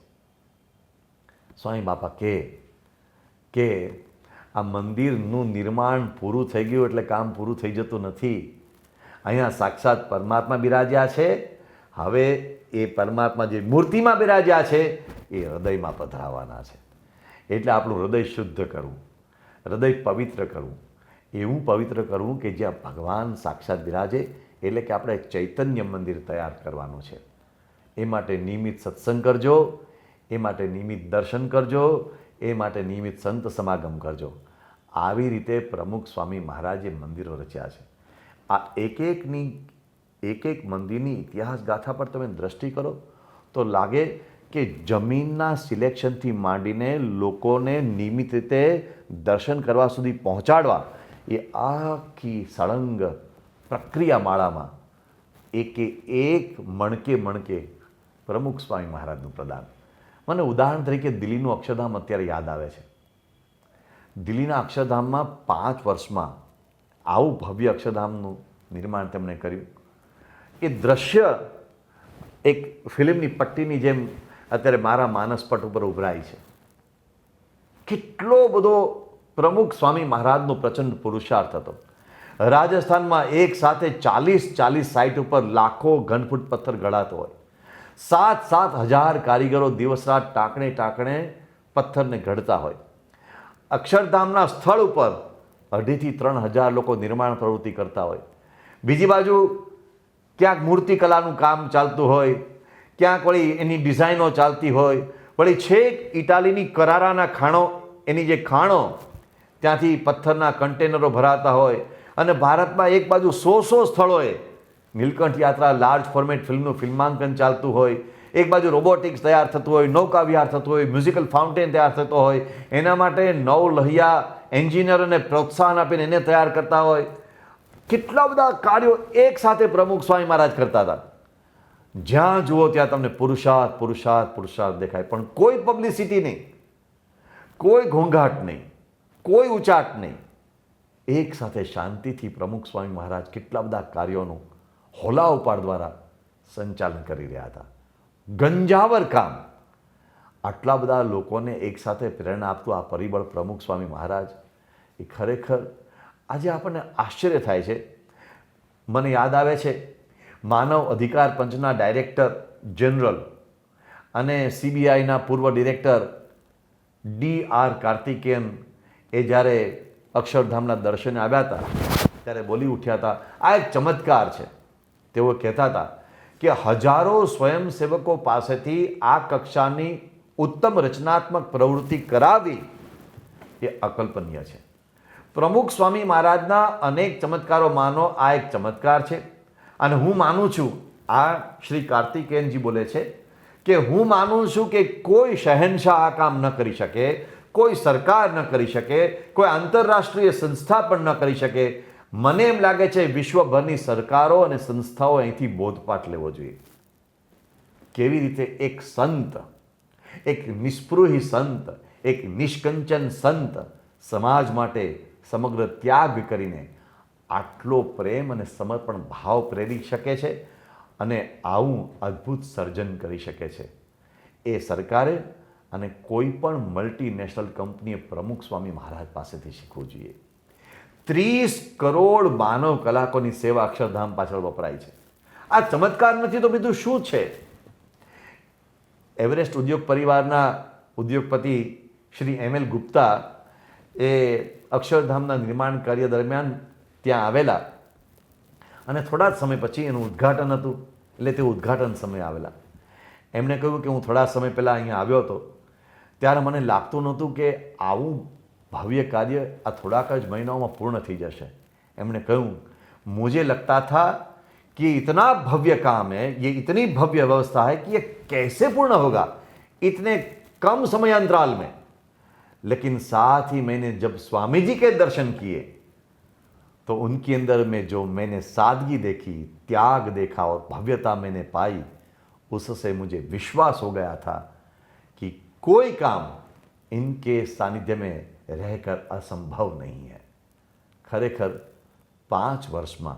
Speaker 4: સ્વામી બાપા કે આ મંદિરનું નિર્માણ પૂરું થઈ ગયું એટલે કામ પૂરું થઈ જતું નથી. અહીંયા સાક્ષાત પરમાત્મા બિરાજ્યા છે. હવે એ પરમાત્મા જે મૂર્તિમાં બિરાજ્યા છે એ હૃદયમાં પધરાવાના છે. એટલે આપણું હૃદય શુદ્ધ કરવું, હૃદય પવિત્ર કરવું, એવું પવિત્ર કરવું કે જ્યાં ભગવાન સાક્ષાત બિરાજે. એટલે કે આપણે ચૈતન્ય મંદિર તૈયાર કરવાનું છે. એ માટે નિયમિત સત્સંગ કરજો, એ માટે નિયમિત દર્શન કરજો, એ માટે નિયમિત સંત સમાગમ કરજો. આવી રીતે પ્રમુખ સ્વામી મહારાજે મંદિરો રચ્યા છે. આ એક એક મંદિરની ઇતિહાસ ગાથા પર તમે દ્રષ્ટિ કરો તો લાગે કે જમીનના સિલેક્શનથી માંડીને લોકોને નિયમિત રીતે દર્શન કરવા સુધી પહોંચાડવા, એ આખી સળંગ પ્રક્રિયા માળામાં એકે એક મણકે પ્રમુખ સ્વામી મહારાજનું પ્રદાન. મને ઉદાહરણ તરીકે દિલ્હીનું અક્ષરધામ અત્યારે યાદ આવે છે. દિલ્હીના અક્ષરધામમાં 5 વર્ષમાં આવું ભવ્ય અક્ષરધામનું નિર્માણ તેમણે કર્યું. એ દ્રશ્ય એક ફિલ્મની પટ્ટીની જેમ અત્યારે મારા માનસપટ ઉપર ઉભરાય છે. કેટલો બધો પ્રમુખ સ્વામી મહારાજનો પ્રચંડ પુરુષાર્થ હતો. રાજસ્થાનમાં એક સાથે 40 સાઇટ ઉપર લાખો ઘનફૂટ પથ્થર ગળાતો હોય, 7,000 કારીગરો દિવસ રાત ટાંકણે પથ્થરને ઘડતા હોય. અક્ષરધામના સ્થળ ઉપર 2,500 થી 3,000 લોકો નિર્માણ પ્રવૃત્તિ કરતા હોય. બીજી બાજુ ક્યાંક મૂર્તિકલાનું કામ ચાલતું હોય, ક્યાંક વળી એની ડિઝાઇનો ચાલતી હોય, વળી છેક ઇટાલીની કરારાના ખાણો, એની જે ખાણો ત્યાંથી પથ્થરના કન્ટેનરો ભરાતા હોય, અને ભારતમાં એક બાજુ 100 સ્થળોએ નીલકંઠ યાત્રા લાર્જ ફોર્મેટ ફિલ્મનું ફિલ્માંકન ચાલતું હોય, એક બાજુ રોબોટિક્સ તૈયાર થતું હોય, નૌકા વિહાર થતું હોય, મ્યુઝિકલ ફાઉન્ટેન તૈયાર થતો હોય, એના માટે નવલહિયા એન્જિનિયરોને પ્રોત્સાહન આપીને એને તૈયાર કરતા હોય. કેટલા બધા કાર્યો એક સાથે પ્રમુખ સ્વામી મહારાજ કરતા હતા. જ્યાં જુઓ ત્યાં તમને પુરુષાર્થ પુરુષાર્થ પુરુષાર્થ દેખાય, પણ કોઈ પબ્લિસિટી નહીં, કોઈ ઘોંઘાટ નહીં, કોઈ ઉચાટ નહીં. એક સાથે શાંતિથી પ્રમુખ સ્વામી મહારાજ કેટલા બધા કાર્યોનું હોલા ઉપાડ દ્વારા સંચાલન કરી રહ્યા હતા. ગંજાવર કામ. આટલા બધા લોકોને એકસાથે પ્રેરણા આપતું આ પરિબળ પ્રમુખ સ્વામી મહારાજ, એ ખરેખર આજે આપણને આશ્ચર્ય થાય છે. મને યાદ આવે છે માનવ અધિકાર પંચના ડાયરેક્ટર જનરલ અને CBIના પૂર્વ ડિરેક્ટર DR કાર્તિકેયન એ જ્યારે અક્ષરધામના દર્શને આવ્યા હતા ત્યારે બોલી ઉઠ્યા હતા, આ એક ચમત્કાર છે. તેઓ કહેતા હતા કે હજારો સ્વયંસેવકો પાસેથી આ કક્ષાની ઉત્તમ રચનાત્મક પ્રવૃત્તિ કરાવી એ અકલ્પનીય છે. પ્રમુખ સ્વામી મહારાજના અનેક ચમત્કારોમાંનો આ એક ચમત્કાર છે. અને હું માનું છું, આ શ્રી કાર્તિકેયનજી બોલે છે કે હું માનું છું કે કોઈ શહેનશાહ આ કામ ન કરી શકે, કોઈ સરકાર ન કરી શકે, કોઈ આંતરરાષ્ટ્રીય સંસ્થા પણ ન કરી શકે. મને એમ લાગે છે વિશ્વભરની સરકારો અને સંસ્થાઓ અહીંથી બોધપાઠ લેવો જોઈએ. કેવી રીતે એક સંત, એક નિસ્પૃહી સંત, એક નિષ્કંચન સંત સમાજ માટે સમગ્ર ત્યાગ કરીને આટલો પ્રેમ અને સમર્પણ ભાવ પ્રેરી શકે છે અને આવું અદ્ભુત સર્જન કરી શકે છે. એ સરકારે અને કોઈ પણ મલ્ટીનેશનલ કંપનીએ પ્રમુખ સ્વામી મહારાજ પાસેથી શીખવું જોઈએ. 30 કરોડ માનવ કલાકોની સેવા અક્ષરધામ પાછળ વપરાય છે. આ ચમત્કાર નથી તો બીજું શું છે? એવરેસ્ટ ઉદ્યોગ પરિવારના ઉદ્યોગપતિ શ્રી ML ગુપ્તા એ અક્ષરધામના નિર્માણ કાર્ય દરમિયાન ત્યાં આવેલા અને થોડા જ સમય પછી એનું ઉદ્ઘાટન હતું. એટલે તે ઉદ્ઘાટન સમયે આવેલા. એમણે કહ્યું કે હું થોડા સમય પહેલાં અહીંયા આવ્યો હતો ત્યારે મને લાગતું નહોતું કે આવું भव्य कार्य आ थोड़ाक ज महीनों में पूर्ण थी जैसे. एमने कहूँ मुझे लगता था कि इतना भव्य काम है, ये इतनी भव्य व्यवस्था है कि ये कैसे पूर्ण होगा इतने कम समय अंतराल में. लेकिन साथ ही मैंने जब स्वामी जी के दर्शन किए तो उनके अंदर में जो मैंने सादगी देखी, त्याग देखा और भव्यता मैंने पाई, उससे मुझे विश्वास हो गया था कि कोई काम इनके सानिध्य में रहकर असंभव नहीं है. खरेखर 5 વર્ષમાં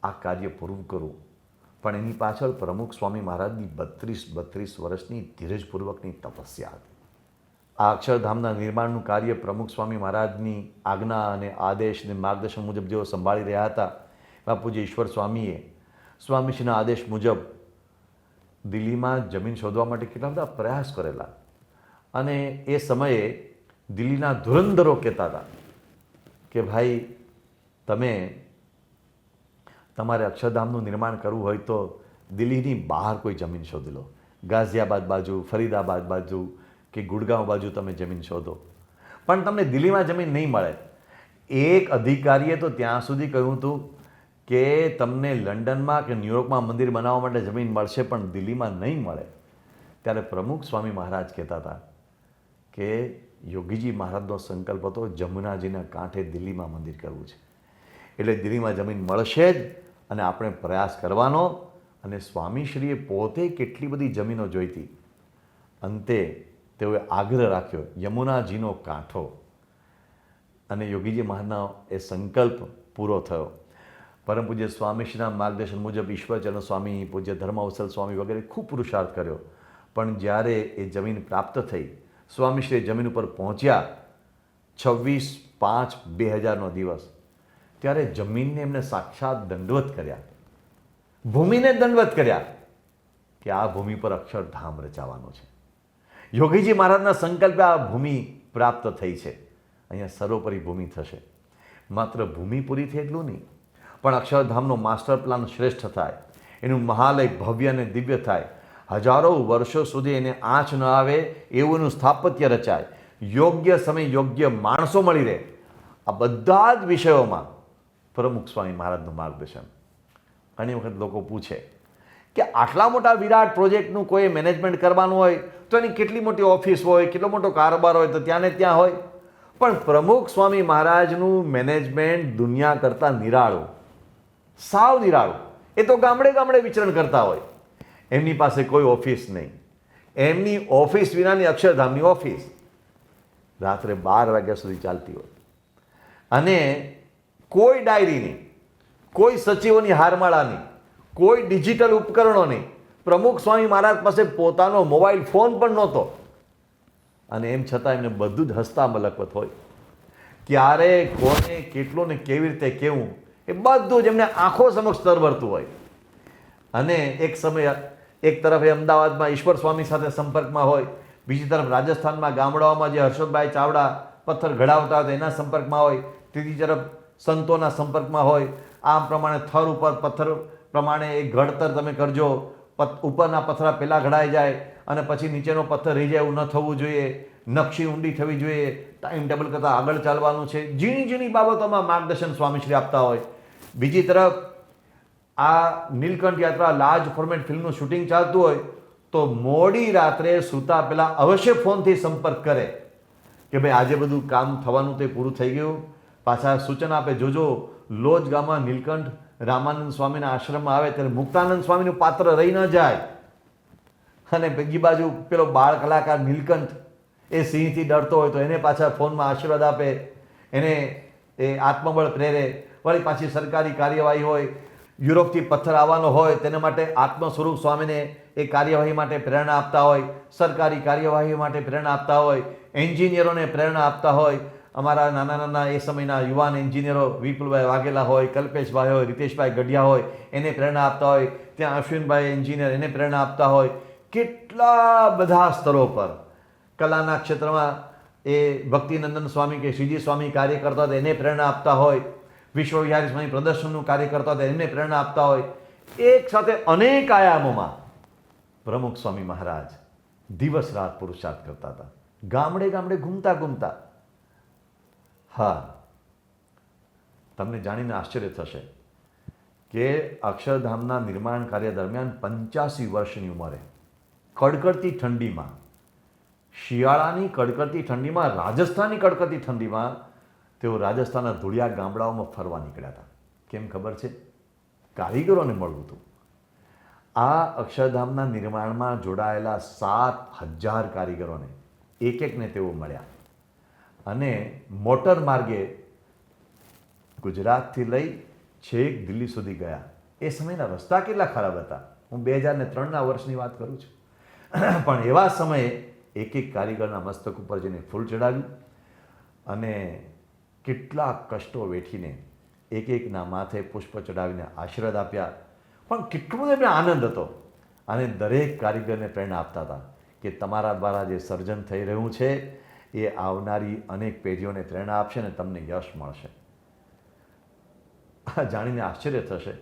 Speaker 4: આ કાર્ય પૂરું કરવું, પણ એની પાછળ પ્રમુખ સ્વામી મહારાજની 32 વર્ષની ધીરજપૂર્વકની તપસ્યા હતી. આ અક્ષરધામના નિર્માણનું કાર્ય પ્રમુખ સ્વામી મહારાજની આજ્ઞા અને આદેશ અને માર્ગદર્શન મુજબ જેઓ સંભાળી રહ્યા હતા, બાપુજી ઈશ્વર સ્વામીએ સ્વામીશ્રીના આદેશ મુજબ દિલ્હીમાં જમીન શોધવા માટે કેટલા બધા પ્રયાસ કરેલા. અને એ સમયે દિલ્હીના ધુરંધરો કહેતા હતા કે ભાઈ તમે તમારે અક્ષરધામનું નિર્માણ કરવું હોય તો દિલ્હીની બહાર કોઈ જમીન શોધી લો. ગાઝિયાબાદ બાજુ, ફરીદાબાદ બાજુ કે ગુડગાંવ બાજુ તમે જમીન શોધો, પણ તમને દિલ્હીમાં જમીન નહીં મળે. એક અધિકારીએ તો ત્યાં સુધી કહ્યું હતું કે તમને લંડનમાં કે ન્યૂયોર્કમાં મંદિર બનાવવા માટે જમીન મળશે પણ દિલ્હીમાં નહીં મળે. ત્યારે પ્રમુખ સ્વામી મહારાજ કહેતા હતા કે યોગીજી મહારાજનો સંકલ્પ હતો જમુનાજીના કાંઠે દિલ્હીમાં મંદિર કરવું છે, એટલે દિલ્હીમાં જમીન મળશે જ અને આપણે પ્રયાસ કરવાનો. અને સ્વામીશ્રીએ પોતે કેટલી બધી જમીનો જોઈતી. અંતે તેઓએ આગ્રહ રાખ્યો યમુનાજીનો કાંઠો, અને યોગીજી મહારાજનો એ સંકલ્પ પૂરો થયો. પરમ પૂજ્ય સ્વામીશ્રીના માર્ગદર્શન મુજબ ઈશ્વરચંદ્ર સ્વામી, પૂજ્ય ધર્મવત્સલ સ્વામી વગેરે ખૂબ પુરુષાર્થ કર્યો. પણ જ્યારે એ જમીન પ્રાપ્ત થઈ, સ્વામીશ્રી જમીન ઉપર પહોંચ્યા 26/5/2000નો દિવસ, ત્યારે જમીનને એમને સાક્ષાત દંડવત કર્યા, ભૂમિને દંડવત કર્યા કે આ ભૂમિ પર અક્ષરધામ રચાવાનું છે. યોગીજી મહારાજના સંકલ્પે આ ભૂમિ પ્રાપ્ત થઈ છે. અહીંયા સર્વોપરી ભૂમિ થશે. માત્ર ભૂમિ પૂરી થઈ એટલું નહીં, પણ અક્ષરધામનો માસ્ટર પ્લાન શ્રેષ્ઠ થાય, એનું મહાલય ભવ્ય અને દિવ્ય થાય, હજારો વર્ષો સુધી એને આંચ ન આવે એવું એનું સ્થાપત્ય રચાય, યોગ્ય સમય યોગ્ય માણસો મળી રહે. આ બધા જ વિષયોમાં પ્રમુખ સ્વામી મહારાજનું માર્ગદર્શન. ઘણી વખત લોકો પૂછે કે આટલા મોટા વિરાટ પ્રોજેક્ટનું કોઈ મેનેજમેન્ટ કરવાનું હોય તો એની કેટલી મોટી ઓફિસ હોય, કેટલો મોટો કારોબાર હોય, તો ત્યાં ને ત્યાં હોય. પણ પ્રમુખ સ્વામી મહારાજનું મેનેજમેન્ટ દુનિયા કરતાં નિરાળું, સાવ નિરાળું. એ તો ગામડે ગામડે વિચરણ કરતા હોય, એમની પાસે કોઈ ઓફિસ નહીં. એમની ઓફિસ વિનાની અક્ષરધામની ઓફિસ રાત્રે 12 વાગ્યા સુધી ચાલતી હોય, અને કોઈ ડાયરી નહીં, કોઈ સચિવોની હારમાળા નહીં, કોઈ ડિજિટલ ઉપકરણો નહીં. પ્રમુખ સ્વામી મહારાજ પાસે પોતાનો મોબાઈલ ફોન પણ નહોતો, અને એમ છતાં એમને બધું જ હસ્તા મલકવત હોય. ક્યારે કોને કેટલું ને કેવી રીતે કેવું એ બધું જ એમને આંખો સમક્ષ તરવરતું હોય. અને એક સમય એક તરફ એ અમદાવાદમાં ઈશ્વર સ્વામી સાથે સંપર્કમાં હોય, બીજી તરફ રાજસ્થાનમાં ગામડાઓમાં જે હર્ષદભાઈ ચાવડા પથ્થર ઘડાવતા હતા એના સંપર્કમાં હોય, ત્રીજી તરફ સંતોના સંપર્કમાં હોય. આમ પ્રમાણે થર ઉપર પથ્થર પ્રમાણે એ ઘડતર તમે કરજો, ઉપરના પથ્થરા પહેલાં ઘડાઈ જાય અને પછી નીચેનો પથ્થર રહી જાય એવું ન થવું જોઈએ, નકશી ઊંડી થવી જોઈએ, ટાઈમ ટેબલ કરતાં આગળ ચાલવાનું છે. ઝીણી ઝીણી બાબતોમાં માર્ગદર્શન સ્વામીશ્રી આપતા હોય. બીજી તરફ આ નીલકંઠ યાત્રા લાર્જ ફોર્મેટ ફિલ્મનું શૂટિંગ ચાલતું હોય તો મોડી રાત્રે સૂતા પહેલાં અવશ્ય ફોનથી સંપર્ક કરે કે ભાઈ આજે બધું કામ થવાનું તે પૂરું થઈ ગયું. પાછા સૂચના આપે, જોજો લોજ ગામમાં નીલકંઠ રામાનંદ સ્વામીના આશ્રમમાં આવે ત્યારે મુક્તાનંદ સ્વામીનું પાત્ર રહી ન જાય. અને બીજી બાજુ પેલો બાળ કલાકાર નીલકંઠ એ સિંહથી ડરતો હોય તો એને પાછા ફોનમાં આશીર્વાદ આપે, એને એ આત્મબળ પ્રેરે. વળી પાછી સરકારી કાર્યવાહી હોય, યુરોપથી પથ્થર આવવાનો હોય તેને માટે આત્મ સ્વરૂપ સ્વામીને એ કાર્યવાહી માટે પ્રેરણા આપતા હોય, સરકારી કાર્યવાહી માટે પ્રેરણા આપતા હોય, એન્જિનિયરોને પ્રેરણા આપતા હોય. અમારા નાના નાના એ સમયના યુવાન એન્જિનિયરો વિપુલભાઈ વાઘેલા હોય, કલ્પેશભાઈ હોય, રીતેશભાઈ ગઢિયા હોય, એને પ્રેરણા આપતા હોય. ત્યાં અશ્વિનભાઈ એન્જિનિયર એને પ્રેરણા આપતા હોય. કેટલા બધા સ્તરો પર કલાના ક્ષેત્રમાં એ ભક્તિનંદન સ્વામી કે શ્રીજી સ્વામી કાર્ય કરતા હતા એને પ્રેરણા આપતા હોય, વિશ્વવિહારી સ્વામી પ્રદર્શનનું કાર્ય કરતા હતા એમને પ્રેરણા આપતા હોય. એક સાથે અનેક આયામોમાં પ્રમુખ સ્વામી મહારાજ દિવસ રાત પુરુષાર્થ કરતા હતા, ગામડે ગામડે ઘૂમતા ઘૂમતા. હા, તમને જાણીને આશ્ચર્ય થશે કે અક્ષરધામના નિર્માણ કાર્ય દરમિયાન 85 વર્ષની ઉંમરે કડકડતી ઠંડીમાં, શિયાળાની કડકડતી ઠંડીમાં, રાજસ્થાનની કડકડતી ઠંડીમાં તેઓ રાજસ્થાનના ધૂળિયા ગામડાઓમાં ફરવા નીકળ્યા હતા. કેમ ખબર છે? કારીગરોને મળવું હતું. આ અક્ષરધામના નિર્માણમાં જોડાયેલા 7,000 કારીગરોને એક એકને તેઓ મળ્યા અને મોટર માર્ગે ગુજરાતથી લઈ છેક દિલ્હી સુધી ગયા. એ સમયના રસ્તા કેટલા ખરાબ હતા! હું 2003ના વર્ષની વાત કરું છું. પણ એવા સમયે એક એક કારીગરના મસ્તક ઉપર જઈને ફૂલ ચડાવ્યું અને કેટલા કષ્ટો વેઠીને એક એકના માથે પુષ્પ ચડાવીને આશીર્વાદ આપ્યા. પણ કેટલો એમને આનંદ હતો. અને દરેક કારીગરને પ્રેરણા આપતા હતા કે તમારા દ્વારા જે સર્જન થઈ રહ્યું છે એ આવનારી અનેક પેઢીઓને પ્રેરણા આપશે અને તમને યશ મળશે. જાણીને આશ્ચર્ય થશે,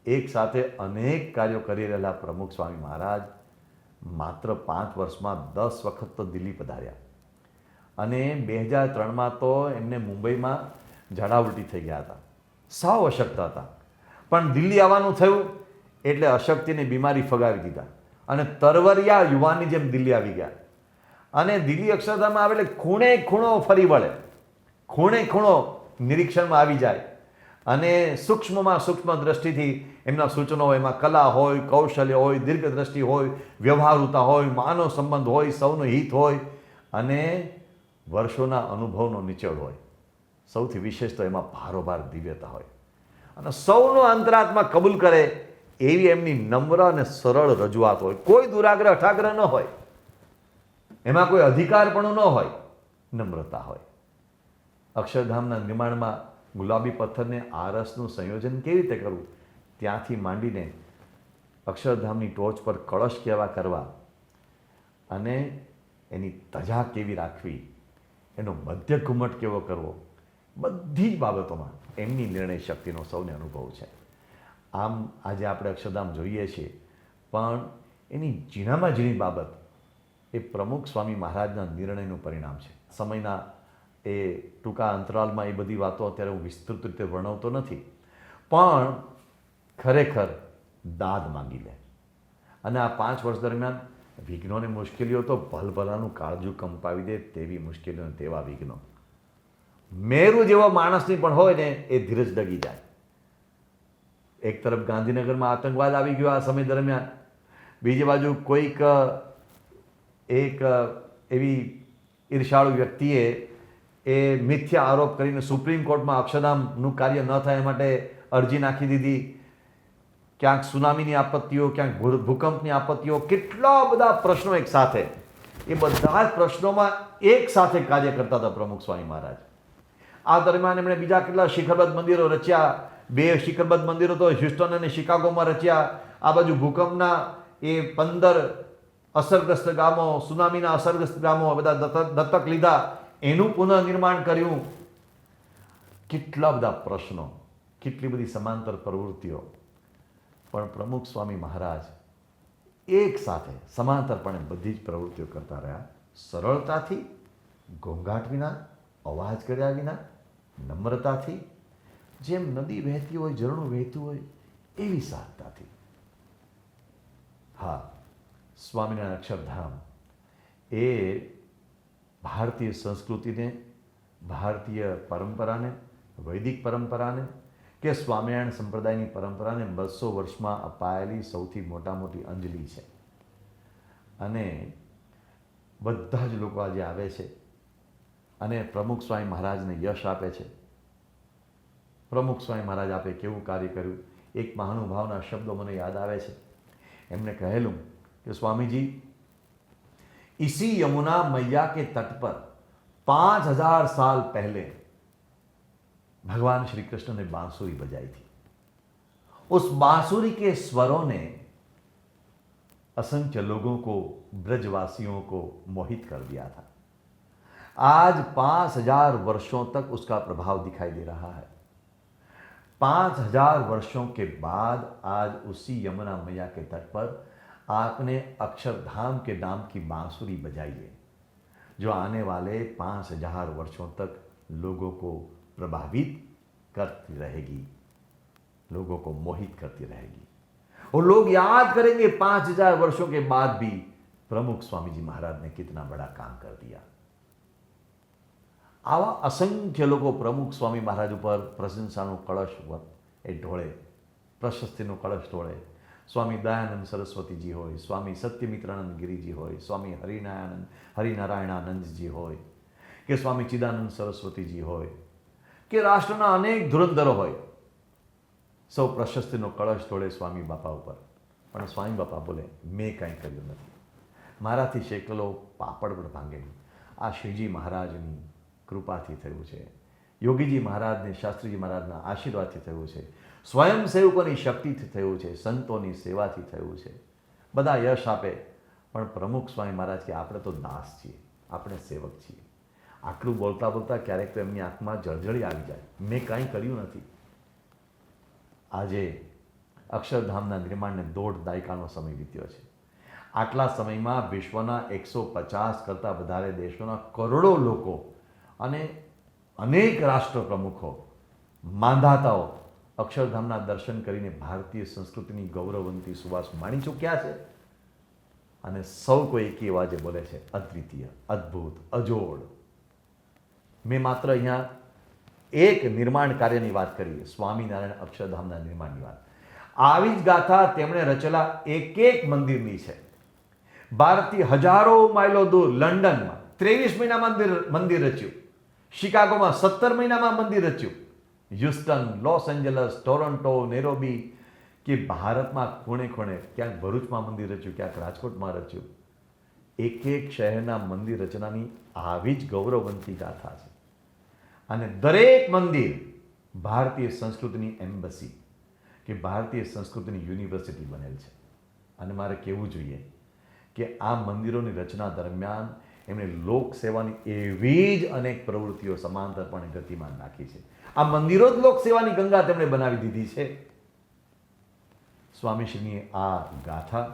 Speaker 4: એક સાથે અનેક કાર્યો કરી રહેલા પ્રમુખ સ્વામી મહારાજ માત્ર 5 વર્ષમાં 10 વખત તો દિલ્હી પધાર્યા. અને 2003માં તો એમને મુંબઈમાં ઝાડા ઉલટી થઈ ગયા હતા, સાવ અશક્ત હતા. પણ દિલ્હી આવવાનું થયું એટલે અશક્તિની બીમારી ફગાવી દીધા અને તરવરિયા યુવાનની જેમ દિલ્હી આવી ગયા. અને દિલ્હી અક્ષરધામમાં આવે એટલે ખૂણે ખૂણો ફરી વળે, ખૂણે ખૂણો નિરીક્ષણમાં આવી જાય અને સૂક્ષ્મમાં સૂક્ષ્મ દ્રષ્ટિથી એમના સૂચનો હોય, એમાં કલા હોય, કૌશલ્ય હોય, દીર્ઘદ્રષ્ટિ હોય, વ્યવહારુતા હોય, માનવ સંબંધ હોય, સૌનું હિત હોય અને વર્ષોના અનુભવનો નિચોડ હોય. સૌથી વિશેષ તો એમાં ભારોભાર દિવ્યતા હોય અને સૌનો અંતરાત્મા કબૂલ કરે એવી એમની નમ્ર અને સરળ રજૂઆત હોય. કોઈ દુરાગ્રહ અઠાગ્રહ ન હોય, એમાં કોઈ અધિકારપણું ન હોય, નમ્રતા હોય. અક્ષરધામના નિર્માણમાં ગુલાબી પથ્થરને આરસનું સંયોજન કેવી રીતે કરવું, ત્યાંથી માંડીને અક્ષરધામની ટોચ પર કળશ કેવા કરવા અને એની તજા કેવી રાખવી, એનો મધ્ય ઘુમટ કેવો કરવો, બધી જ બાબતોમાં એમની નિર્ણય શક્તિનો સૌને અનુભવ છે. આમ આજે આપણે અક્ષરધામ જોઈએ છીએ, પણ એની ઝીણામાં ઝીણી બાબત એ પ્રમુખ સ્વામી મહારાજના નિર્ણયનું પરિણામ છે. સમયના એ ટૂંકા અંતરાલમાં એ બધી વાતો અત્યારે હું વિસ્તૃત રીતે વર્ણવતો નથી, પણ ખરેખર દાદ માંગી લે. અને આ 5 વર્ષ દરમિયાન વિઘ્નોને મુશ્કેલીઓ તો ભલભલાનું કાળજું કંપાવી દે તેવી મુશ્કેલીઓ, તેવા વિઘ્નો. મેરુ જેવો માણસની પણ હોય ને એ ધીરજ ડગી જાય. એક તરફ ગાંધીનગરમાં આતંકવાદ આવી ગયો આ સમય દરમિયાન, બીજી બાજુ કોઈક એક એવી ઈર્ષાળુ વ્યક્તિએ એ મિથ્યા આરોપ કરીને સુપ્રીમ કોર્ટમાં અક્ષરધામનું કાર્ય ન થાય એ માટે અરજી નાખી દીધી. ક્યાંક સુનામીની આપત્તિઓ, ક્યાંક ભૂકંપની આપત્તિઓ, કેટલા બધા પ્રશ્નો એક સાથે. એ બધા જ પ્રશ્નોમાં એક સાથે કાર્ય કરતા હતા પ્રમુખ સ્વામી મહારાજ. આ દરમિયાન એમણે બીજા કેટલા શિખરબદ્ધ મંદિરો રચ્યા. 2 શિખરબદ્ધ મંદિરો તો હ્યુસ્ટન અને શિકાગોમાં રચ્યા. આ બાજુ ભૂકંપના એ 15 અસરગ્રસ્ત ગામો, સુનામીના અસરગ્રસ્ત ગામો બધા દત્તક લીધા, એનું પુનઃનિર્માણ કર્યું. કેટલા બધા પ્રશ્નો, કેટલી બધી સમાંતર પ્રવૃત્તિઓ. પણ પ્રમુખ સ્વામી મહારાજ એક સાથે સમાંતરપણે બધી જ પ્રવૃત્તિઓ કરતા રહ્યા, સરળતાથી, ઘોંઘાટ વિના, અવાજ કર્યા વિના, નમ્રતાથી. જેમ નદી વહેતી હોય, ઝરણું વહેતું હોય એવી સાધતાથી. હા, સ્વામિનારાયણ અક્ષરધામ એ ભારતીય સંસ્કૃતિને, ભારતીય પરંપરાને, વૈદિક પરંપરાને કે સ્વામિનારાયણ સંપ્રદાયની પરંપરાને 200 વર્ષમાં અપાયેલી સૌથી મોટી અંજલિ છે. અને બધા જ લોકો આજે આવે છે અને પ્રમુખ સ્વામી મહારાજને યશ આપે છે. પ્રમુખ સ્વામી મહારાજ આપે કેવું કાર્ય કર્યું. એક મહાનુભાવના શબ્દો મને યાદ આવે છે. એમણે કહેલું कि स्वामी जी इसी यमुना मैया के तट पर 5000 साल पहले भगवान श्री कृष्ण ने बांसुरी बजाई थी. उस बांसुरी के स्वरों ने असंख्य लोगों को, ब्रजवासियों को मोहित कर दिया था. आज 5000 वर्षों तक उसका प्रभाव दिखाई दे रहा है. 5000 वर्षों के बाद आज उसी यमुना मैया के तट पर आपने अक्षरधाम के नाम की बांसुरी बजाइए, जो आने वाले 5000 वर्षों तक लोगों को प्रभावित करती रहेगी, लोगों को मोहित करती रहेगी. और लोग याद करेंगे 5000 वर्षों के बाद भी प्रमुख स्वामी जी महाराज ने कितना बड़ा काम कर दिया. આવા અસંખ્ય લોકો પ્રમુખ સ્વામી મહારાજ ઉપર પ્રશંસાનો કળશ એ ઢોળે, પ્રશસ્તિનો કળશ ઢોળે. સ્વામી દયાનંદ સરસ્વતીજી હોય, સ્વામી સત્યમિત્રાનંદ ગિરિજી હોય, સ્વામી હરિનારાયણાનંદજી હોય, કે સ્વામી ચિદાનંદ સરસ્વતીજી હોય, કે રાષ્ટ્રના અનેક ધુરંધરો હોય, સૌ પ્રશસ્તિનો કળશ ઢોળે સ્વામી બાપા ઉપર. પણ સ્વામી બાપા બોલે, મેં કાંઈ કર્યું નથી, મારાથી શેકલો પાપડ પણ ભાંગે નહીં. આ શ્રીજી મહારાજની કૃપાથી થયું છે, યોગીજી મહારાજને, શાસ્ત્રીજી મહારાજના આશીર્વાદથી થયું છે, સ્વયંસેવકોની શક્તિથી થયું છે, સંતોની સેવાથી થયું છે. બધા યશ આપે, પણ પ્રમુખ સ્વામી મહારાજ કે આપણે તો દાસ છીએ, આપણે સેવક છીએ. આટલું બોલતા બોલતા ક્યારેક તો એમની આંખમાં જળજળી આવી જાય, મેં કાંઈ કર્યું નથી. આજે અક્ષરધામના નિર્માણને 1.5 દાયકાનો સમય વીત્યો છે. આટલા સમયમાં વિશ્વના 150 કરતાં વધારે દેશોના કરોડો લોકો અને અનેક રાષ્ટ્ર પ્રમુખો, માંધાતાઓ અક્ષરધામના દર્શન કરીને ભારતીય સંસ્કૃતિની ગૌરવવંતી સુવાસ માણી ચૂક્યા છે. અને સૌ કોઈ એકી અવાજે બોલે છે, અદ્વિતીય, અદ્ભુત, અજોડ. મેં માત્ર અહીંયા એક નિર્માણ કાર્યની વાત કરી, સ્વામિનારાયણ અક્ષરધામના નિર્માણની વાત. આવી જ ગાથા તેમણે રચેલા એક મંદિરની છે. ભારતથી હજારો માઇલો દૂર લંડનમાં 23 મહિનામાં મંદિર રચ્યું, શિકાગોમાં 17 મહિનામાં મંદિર રચ્યું, Houston, Los Angeles, Toronto, Nairobi, કે ભારતમાં ખૂણે ખૂણે, ક્યાંક ભરૂચમાં મંદિર રચ્યું, ક્યાંક રાજકોટમાં રચ્યું. એક શહેરના મંદિર રચનાની આવી જ ગૌરવવંતી ગાથા છે. અને દરેક મંદિર ભારતીય સંસ્કૃતિની એમ્બસી કે ભારતીય સંસ્કૃતિની યુનિવર્સિટી બનેલ છે. અને મારે કહેવું જોઈએ કે આ મંદિરોની રચના દરમિયાન એમણે લોક સેવાની એવી જ અનેક પ્રવૃત્તિઓ સમાંતરપણે ગતિમાન નાખી છે. આ મંદિરો જ લોક સેવાની ગંગા તેમણે બનાવી દીધી છે. સ્વામીશ્રીની આ ગાથા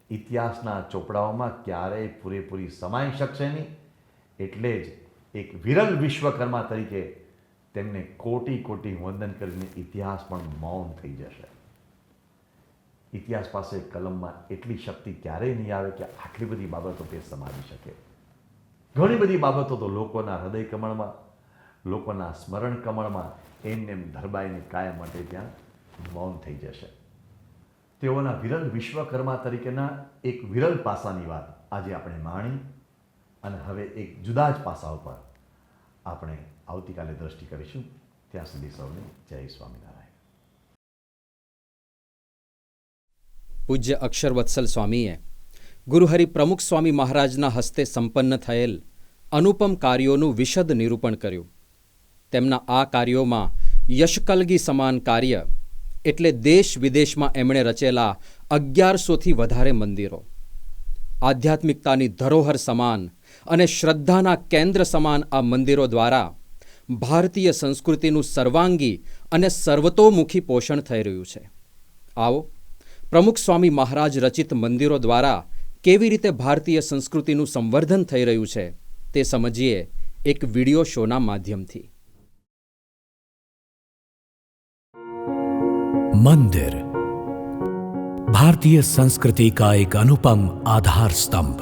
Speaker 4: ઇતિહાસના ચોપડાઓમાં ક્યારેય પૂરેપૂરી સમાઈ શકશે નહીં. એટલે જ એક વિરલ વિશ્વકર્મા તરીકે તેમને કોટી કોટી વંદન કરીને ઇતિહાસ પણ મૌન થઈ જશે. ઇતિહાસ પાસે કલમમાં એટલી શક્તિ ક્યારેય નહીં આવે કે આટલી બધી બાબતો તે સમાવી શકે. ઘણી બધી બાબતો તો લોકોના હૃદય કમળમાં, લોકોના સ્મરણ કમળમાં એમને ધરબાઈને કાયમ માટે ત્યાં મૌન થઈ જશે. તેઓના વિરલ વિશ્વકર્મા તરીકેના એક વિરલ પાસાની વાત આજે આપણે માણી અને હવે એક જુદા જ પાસાઓ પર આપણે આવતીકાલે દ્રષ્ટિ કરીશું. ત્યાં સુધી સૌને જય સ્વામિનારાયણ.
Speaker 1: પૂજ્ય અક્ષરવત્સલ સ્વામીએ ગુરુહરિ પ્રમુખ સ્વામી મહારાજના હસ્તે સંપન્ન થયેલ અનુપમ કાર્યોનું વિશદ નિરૂપણ કર્યું. તેમના આ કાર્યોમાં યશકલગી સમાન કાર્ય એટલે દેશ વિદેશમાં એમણે રચેલા 1100થી વધારે મંદિરો, આધ્યાત્મિકતાની ધરોહર સમાન અને શ્રદ્ધાના કેન્દ્ર સમાન આ મંદિરો દ્વારા ભારતીય સંસ્કૃતિનું સર્વાંગી અને સર્વતોમુખી પોષણ થઈ રહ્યું છે. આવો પ્રમુખ સ્વામી મહારાજ રચિત મંદિરો દ્વારા કેવી રીતે ભારતીય સંસ્કૃતિનું સંવર્ધન થઈ રહ્યું છે તે સમજીએ એક વિડિયો શોના માધ્યમથી.
Speaker 5: मंदिर भारतीय संस्कृति का एक अनुपम आधार स्तंभ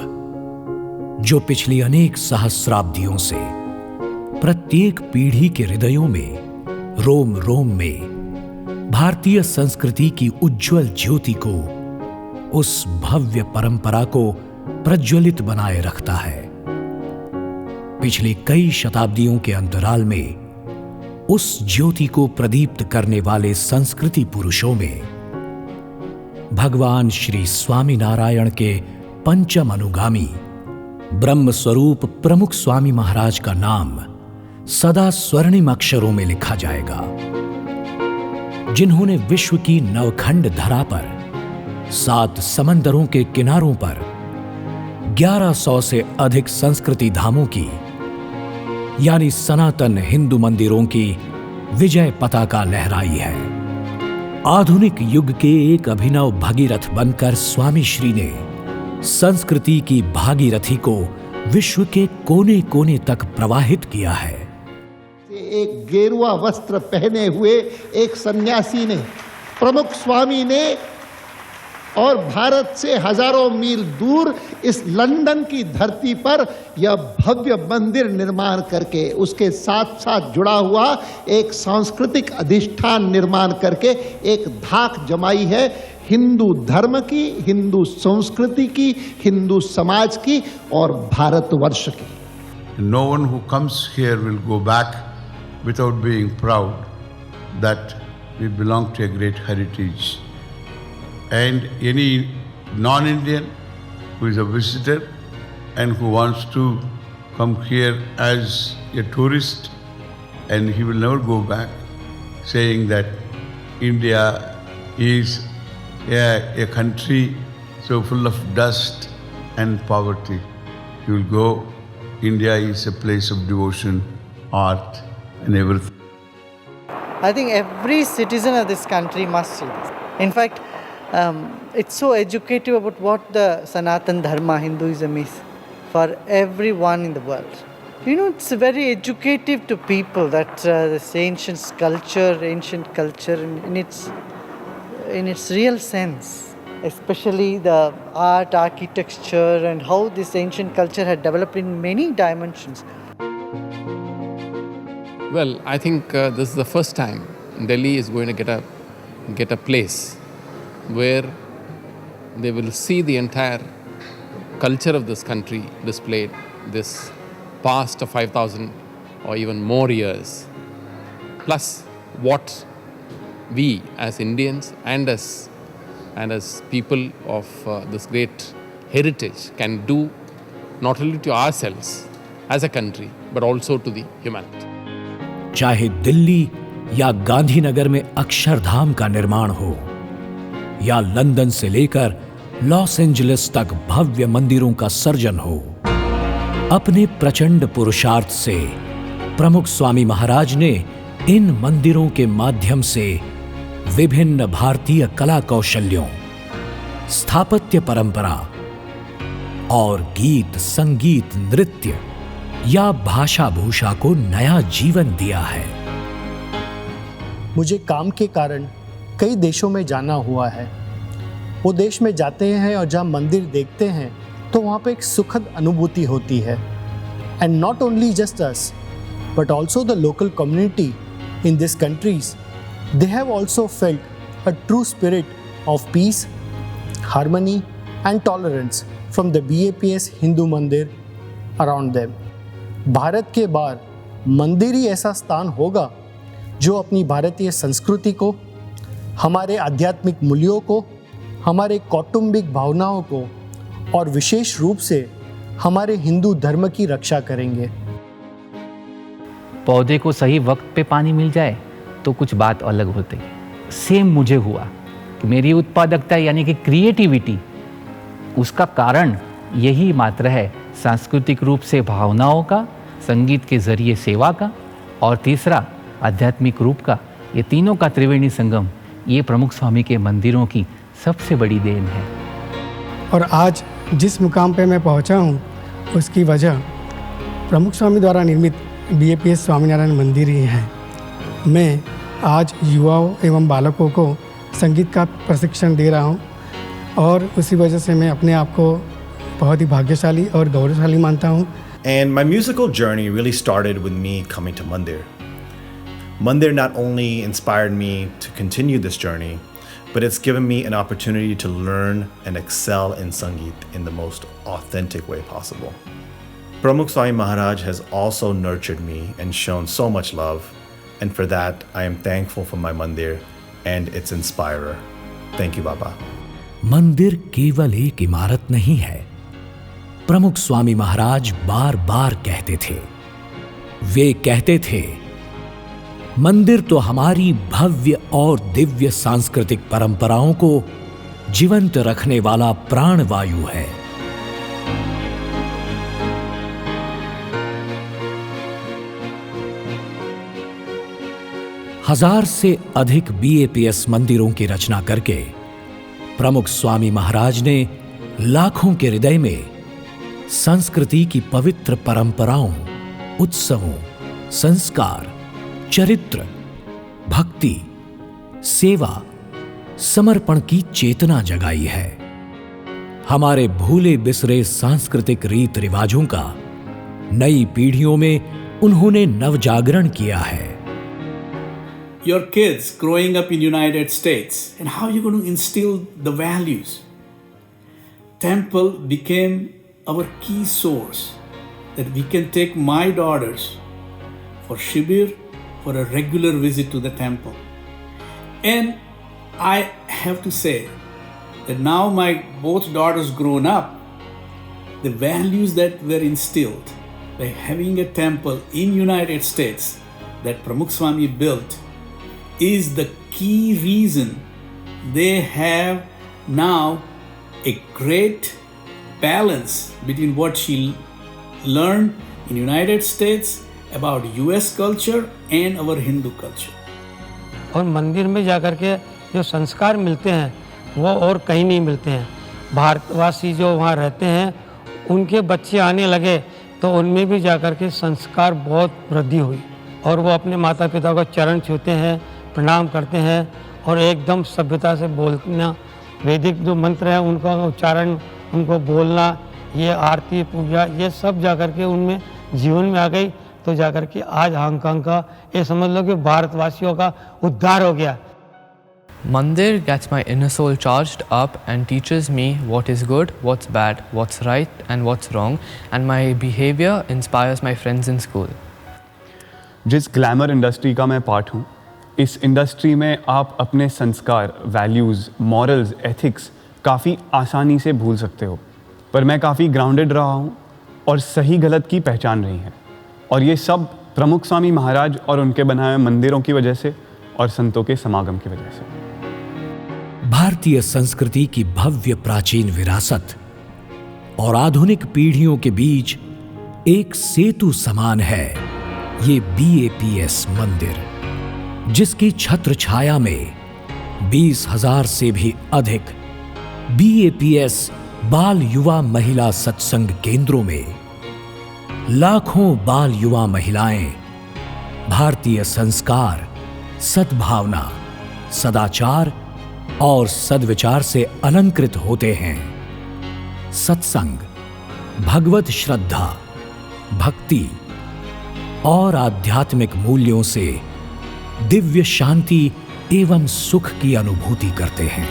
Speaker 5: जो पिछली अनेक सहस्राब्दियों से प्रत्येक पीढ़ी के हृदयों में रोम रोम में भारतीय संस्कृति की उज्जवल ज्योति को, उस भव्य परंपरा को प्रज्वलित बनाए रखता है. पिछली कई शताब्दियों के अंतराल में उस ज्योति को प्रदीप्त करने वाले संस्कृति पुरुषों में भगवान श्री स्वामीनारायण के पंचम अनुगामी ब्रह्म स्वरूप प्रमुख स्वामी महाराज का नाम सदा स्वर्णिम अक्षरों में लिखा जाएगा, जिन्होंने विश्व की नवखंड धरा पर 7 समंदरों के किनारों पर 1100 से अधिक संस्कृति धामों की यानी सनातन हिंदू मंदिरों की विजय पताका लहराई है. आधुनिक युग के एक अभिनव भगीरथ बनकर स्वामी श्री ने संस्कृति की भागीरथी को विश्व के कोने कोने तक प्रवाहित किया है.
Speaker 6: एक गेरुआ वस्त्र पहने हुए एक सन्यासी ने, प्रमुख स्वामी ने, और भारत से हजारों मील दूर इस लंदन की धरती पर यह भव्य मंदिर निर्माण करके उसके साथ साथ जुड़ा हुआ एक सांस्कृतिक अधिष्ठान निर्माण करके एक धाक जमाई है हिंदू धर्म की, हिंदू संस्कृति की, हिंदू समाज की और भारतवर्ष की.
Speaker 7: No one who comes here will go back without being proud that we belong to a great heritage. And any non-Indian who is a visitor and who wants to come here as a tourist, and he will never go back saying that India is a country so full of dust and poverty. He will go, India is a place of devotion, art and everything.
Speaker 8: I think every citizen of this country must see this. In fact, it's so educative about what the Sanatan Dharma, Hinduism is for everyone in the world. You know, it's very educative to people that this ancient culture in its real sense, especially the art, architecture and how this ancient culture had developed in many dimensions.
Speaker 9: Well, I think this is the first time Delhi is going to get a place where they will see the entire culture of this country displayed, this past of 5,000 or even more years, plus what we as Indians and as people of this great heritage can do not only to ourselves as a country but also to the humanity.
Speaker 5: चाहे दिल्ली या गांधीनगर में अक्षरधाम का निर्माण हो, या London से लेकर Los Angeles तक भव्य मंदिरों का सर्जन हो, अपने प्रचंड पुरुषार्थ से प्रमुख स्वामी महाराज ने इन मंदिरों के माध्यम से विभिन्न भारतीय कला कौशल्यों, स्थापत्य परंपरा और गीत, संगीत, नृत्य या भाषा भूषा को नया जीवन दिया है।
Speaker 10: मुझे काम के कारण कई देशों में जाना हुआ है। वो देश में जाते हैं और जहाँ मंदिर देखते हैं तो वहाँ पे एक सुखद अनुभूति होती है। And not only just us but also the local community in this countries, they have also felt a true spirit of peace, harmony and tolerance from the BAPS Hindu मंदिर अराउंड देम। भारत के बाहर मंदिर ही ऐसा स्थान होगा जो अपनी भारतीय संस्कृति को, हमारे आध्यात्मिक मूल्यों को, हमारे कौटुंबिक भावनाओं को और विशेष रूप से हमारे हिंदू धर्म की रक्षा करेंगे।
Speaker 11: पौधे को सही वक्त पे पानी मिल जाए तो कुछ बात अलग होती है। सेम मुझे हुआ कि मेरी उत्पादकता यानी कि क्रिएटिविटी, उसका कारण यही मात्र है सांस्कृतिक रूप से भावनाओं का, संगीत के जरिए सेवा का, और तीसरा आध्यात्मिक रूप का। ये तीनों का त्रिवेणी संगम, ये प्रमुख स्वामी के मंदिरों की सबसे बड़ी देन है।
Speaker 12: और आज जिस मुकाम पे मैं पहुंचा हूं, उसकी वजह प्रमुख स्वामी द्वारा निर्मित BAPS स्वामीनारायण मंदिर ही है। मैं आज युवाओं एवं बालकों को संगीत का प्रशिक्षण दे रहा हूं और उसी वजह से मैं अपने आप को बहुत ही भाग्यशाली और गौरवशाली मानता हूं।
Speaker 13: And my musical journey really started with me coming to Mandir. Mandir not only inspired me to continue this journey, but it's given me an opportunity to learn and excel in Sangeet in the most authentic way possible. Pramukh Swami Maharaj has also nurtured me and shown so much love, and for that I am thankful for my Mandir and its inspirer. Thank you, Baba.
Speaker 5: मंदिर केवल एक इमारत नहीं है। प्रमुख स्वामी महाराज बार बार कहते थे, वे कहते थे, मंदिर तो हमारी भव्य और दिव्य सांस्कृतिक परंपराओं को जीवंत रखने वाला प्राणवायु है। हजार से अधिक BAPS मंदिरों की रचना करके प्रमुख स्वामी महाराज ने लाखों के हृदय में संस्कृति की पवित्र परंपराओं, उत्सवों, संस्कार, चरित्र, भक्ति, सेवा, समर्पण की चेतना जगाई है। हमारे भूले बिसरे सांस्कृतिक रीत रिवाजों का नई पीढ़ियों में उन्होंने नवजागरण किया है।
Speaker 14: Your kids growing up in United States, and how you're going to instill the values. Temple became our key source that we can take my daughters for Shibir, for a regular visit to the temple. And I have to say that now my both daughters grown up, the values that were instilled by having a temple in United States that Pramukh Swami built is the key reason they have now a great balance between what she learned in United States about US culture and our Hindu culture.
Speaker 15: और मंदिर में जाकर के जो संस्कार मिलते हैं वो और कहीं नहीं मिलते हैं। भारतवासी जो वहाँ रहते हैं उनके बच्चे आने लगे तो उनमें भी जाकर के संस्कार बहुत वृद्धि हुई और वो अपने माता पिता को चरण छूते हैं, प्रणाम करते हैं और एकदम सभ्यता से बोलना, वैदिक जो मंत्र है उनका उच्चारण, उनको बोलना, ये आरती पूजा ये सब जाकर के उनमें जीवन में आ गई। तो जाकर के आज हांगकांग का ये समझ लो कि भारतवासियों का उद्धार हो गया।
Speaker 16: Mandir gets my inner soul charged up and teaches me what is good, what's bad, what's right and what's wrong, and my behavior inspires my friends in school.
Speaker 17: जिस ग्लैमर इंडस्ट्री का मैं पार्ट हूँ, इस industry में आप अपने संस्कार, values, morals, ethics काफ़ी आसानी से भूल सकते हो, पर मैं काफ़ी ग्राउंडेड रहा हूँ और सही गलत की पहचान रही है। और ये सब प्रमुख स्वामी महाराज और उनके बनाए हुए मंदिरों की वजह से और संतों के समागम की वजह से।
Speaker 5: भारतीय संस्कृति की भव्य प्राचीन विरासत और आधुनिक पीढ़ियों के बीच एक सेतु समान है ये BAPS मंदिर, जिसकी छत्र छाया में 20,000 से भी अधिक BAPS बाल युवा महिला सत्संग केंद्रों में लाखों बाल युवा महिलाएं भारतीय संस्कार, सद्भावना, सदाचार और सद्विचार से अलंकृत होते हैं। सत्संग, भगवत श्रद्धा, भक्ति और आध्यात्मिक मूल्यों से दिव्य शांति एवं सुख की अनुभूति करते हैं।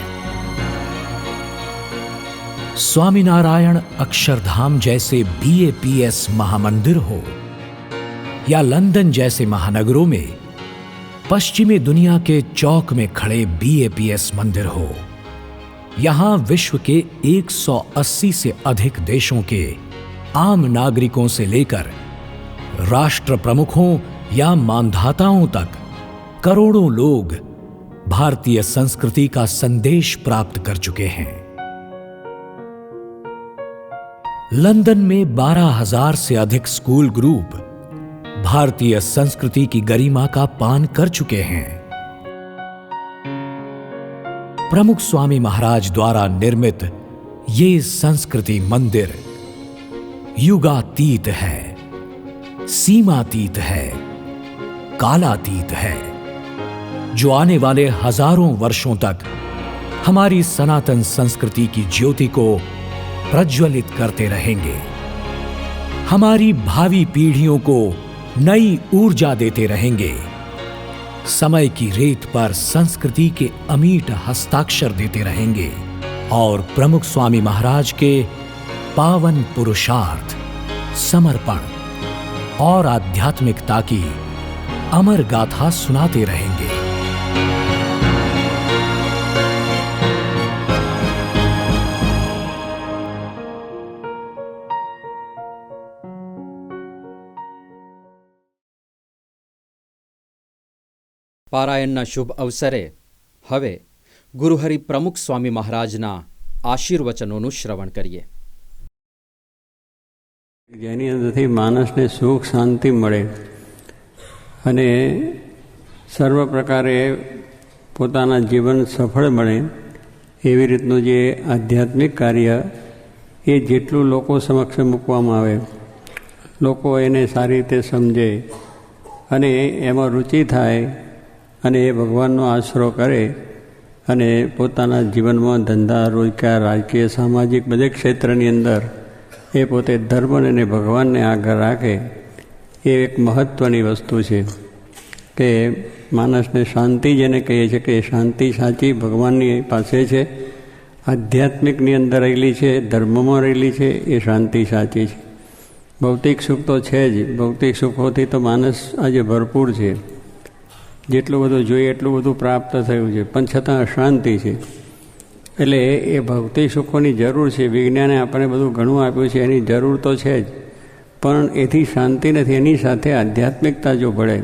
Speaker 5: स्वामीनारायण अक्षरधाम जैसे BAPS महामंदिर हो या लंदन जैसे महानगरों में पश्चिमी दुनिया के चौक में खड़े BAPS मंदिर हो, यहां विश्व के 180 से अधिक देशों के आम नागरिकों से लेकर राष्ट्र प्रमुखों या मानधाताओं तक करोड़ों लोग भारतीय संस्कृति का संदेश प्राप्त कर चुके हैं। लंदन में 12,000 से अधिक स्कूल ग्रुप भारतीय संस्कृति की गरिमा का पान कर चुके हैं। प्रमुख स्वामी महाराज द्वारा निर्मित ये संस्कृति मंदिर युगातीत है, सीमातीत है, कालातीत है, जो आने वाले हजारों वर्षों तक हमारी सनातन संस्कृति की ज्योति को प्रज्वलित करते रहेंगे, हमारी भावी पीढ़ियों को नई ऊर्जा देते रहेंगे, समय की रेत पर संस्कृति के अमीट हस्ताक्षर देते रहेंगे और प्रमुख स्वामी महाराज के पावन पुरुषार्थ, समर्पण और आध्यात्मिकता की अमर गाथा सुनाते रहेंगे।
Speaker 1: પારાયણના શુભ અવસરે હવે ગુરુહરિ પ્રમુખ સ્વામી મહારાજના આશીર્વચનોનું શ્રવણ કરીએ।
Speaker 18: જેની અંદરથી માણસને સુખ શાંતિ મળે અને સર્વ પ્રકારે પોતાના જીવન સફળ બને એવી રીતનું જે આધ્યાત્મિક કાર્ય એ જેટલું લોકો સમક્ષ મૂકવામાં આવે, લોકો એને સારી રીતે સમજે અને એમાં રુચિ થાય અને એ ભગવાનનો આશરો કરે અને પોતાના જીવનમાં ધંધા, રોજગાર, રાજકીય, સામાજિક બધે ક્ષેત્રની અંદર એ પોતે ધર્મને અને ભગવાનને આગળ રાખે, એ એક મહત્ત્વની વસ્તુ છે કે માણસને શાંતિ જેને કહીએ છીએ કે શાંતિ સાચી ભગવાનની પાસે છે, આધ્યાત્મિકની અંદર રહેલી છે, ધર્મમાં રહેલી છે, એ શાંતિ સાચી છે। ભૌતિક સુખ તો છે જ, ભૌતિક સુખોથી તો માણસ આજે ભરપૂર છે, જેટલું બધું જોઈએ એટલું બધું પ્રાપ્ત થયું છે, પણ છતાં અશાંતિ છે। એટલે એ ભૌતિક સુખોની જરૂર છે, વિજ્ઞાને આપણને બધું ઘણું આપ્યું છે, એની જરૂર તો છે જ, પણ એથી શાંતિ નથી। એની સાથે આધ્યાત્મિકતા જો ભળે,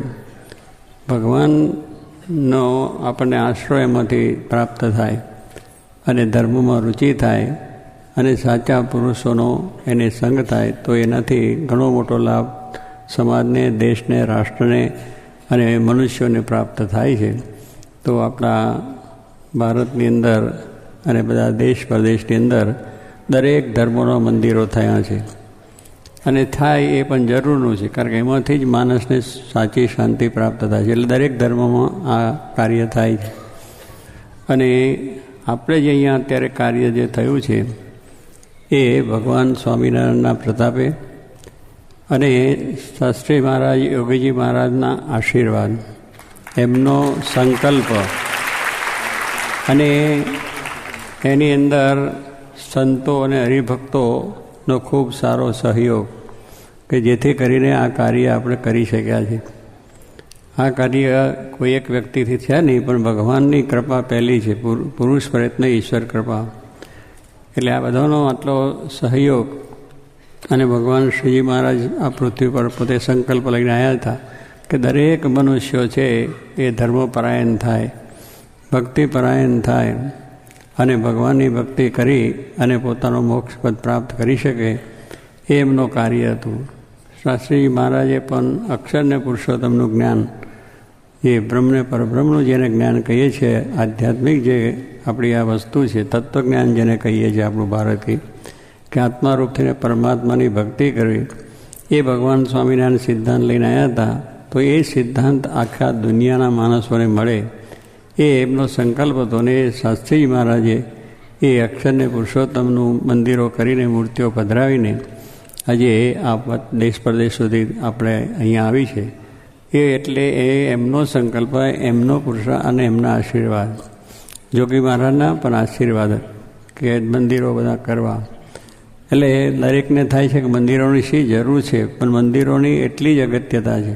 Speaker 18: ભગવાનનો આપણને આશરો એમાંથી પ્રાપ્ત થાય અને ધર્મમાં રુચિ થાય અને સાચા પુરુષોનો એને સંગ થાય તો એનાથી ઘણો મોટો લાભ સમાજને, દેશને, રાષ્ટ્રને અને મનુષ્યોને પ્રાપ્ત થાય છે। તો આપણા ભારતની અંદર અને બધા દેશ પ્રદેશની અંદર દરેક ધર્મોના મંદિરો થયા છે અને થાય એ પણ જરૂરનું છે, કારણ કે એમાંથી જ માણસને સાચી શાંતિ પ્રાપ્ત થાય છે। એટલે દરેક ધર્મમાં આ કાર્ય થાય છે અને આપણે જે અહીંયા અત્યારે કાર્ય જે થયું છે એ ભગવાન સ્વામિનારાયણના પ્રતાપે અને શાસ્ત્રી મહારાજ, યોગીજી મહારાજના આશીર્વાદ, એમનો સંકલ્પ અને એની અંદર સંતો અને હરિભક્તોનો ખૂબ સારો સહયોગ કે જેથી કરીને આ કાર્ય આપણે કરી શક્યા છે। આ કાર્ય કોઈ એક વ્યક્તિથી થયા નહીં, પણ ભગવાનની કૃપા પહેલી છે, પુરુષ પ્રયત્ન ઈશ્વર કૃપા। એટલે આ બધાનો આટલો સહયોગ અને ભગવાન શ્રીજી મહારાજ આ પૃથ્વી પર પોતે સંકલ્પ લઈને આવ્યા હતા કે દરેક મનુષ્યો છે એ ધર્મપરાયણ થાય, ભક્તિપરાયણ થાય અને ભગવાનની ભક્તિ કરી અને પોતાનો મોક્ષપદ પ્રાપ્ત કરી શકે એ એમનું કાર્ય હતું. શાસ્ત્રીજી મહારાજે પણ અક્ષરને પુરુષોત્તમનું જ્ઞાન, જે બ્રહ્મને પરબ્રહ્મનું જેને જ્ઞાન કહીએ છીએ, આધ્યાત્મિક જે આપણી આ વસ્તુ છે, તત્વજ્ઞાન જેને કહીએ છીએ આપણું ભારતી, કે આત્મારૂપ થઈને પરમાત્માની ભક્તિ કરવી, એ ભગવાન સ્વામિનારાયણ સિદ્ધાંત લઈને આવ્યા હતા. તો એ સિદ્ધાંત આખા દુનિયાના માણસોને મળે એ એમનો સંકલ્પ હતો. ને શાસ્ત્રીજી મહારાજે એ અક્ષરને પુરુષોત્તમનું મંદિરો કરીને મૂર્તિઓ પધરાવીને આજે આ દેશ પરદેશ સુધી આપણે અહીંયા આવી છે. એ એટલે એ એમનો સંકલ્પ, એમનો પુરુષાર્થ અને એમના આશીર્વાદ, જોગી મહારાજના પણ આશીર્વાદ કે મંદિરો બધા કરવા. એટલે દરેકને થાય છે કે મંદિરોની શી જરૂર છે, પણ મંદિરોની એટલી જ અગત્યતા છે.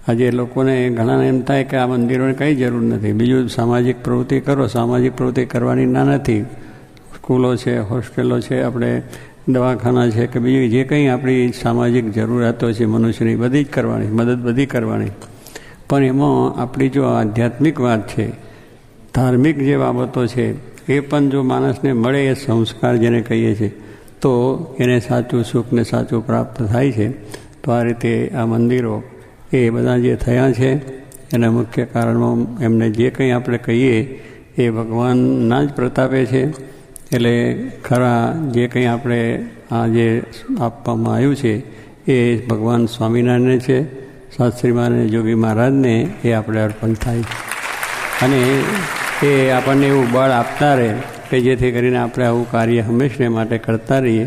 Speaker 18: આજે લોકોને ઘણાને એમ થાય કે આ મંદિરોની કંઈ જરૂર નથી, બીજું સામાજિક પ્રવૃત્તિ કરો. સામાજિક પ્રવૃત્તિ કરવાની ના નથી. સ્કૂલો છે, હોસ્ટેલો છે, આપણે દવાખાના છે કે બીજી જે કંઈ આપણી સામાજિક જરૂરિયાતો છે મનુષ્યની, બધી જ કરવાની, મદદ બધી કરવાની. પણ એમાં આપણી જો આધ્યાત્મિક વાત છે, ધાર્મિક જે બાબતો છે, એ પણ જો માણસને મળે, એ સંસ્કાર જેને કહીએ છીએ, તો એને સાચું સુખ ને સાચું પ્રાપ્ત થાય છે. તો આ રીતે આ મંદિરો એ બધા જે થયા છે એના મુખ્ય કારણમાં એમને જે કંઈ આપણે કહીએ એ ભગવાનના જ પ્રતાપે છે. એટલે ખરા જે કંઈ આપણે આ જે આપવામાં આવ્યું છે એ ભગવાન સ્વામિનારાયણને છે, શાસ્ત્રી મહારાજ, જોગી મહારાજને એ આપણે અર્પણ થાય છે. અને એ આપણને એવું બળ આપતા રહે કે જેથી કરીને આપણે આવું કાર્ય હંમેશને માટે કરતા રહીએ.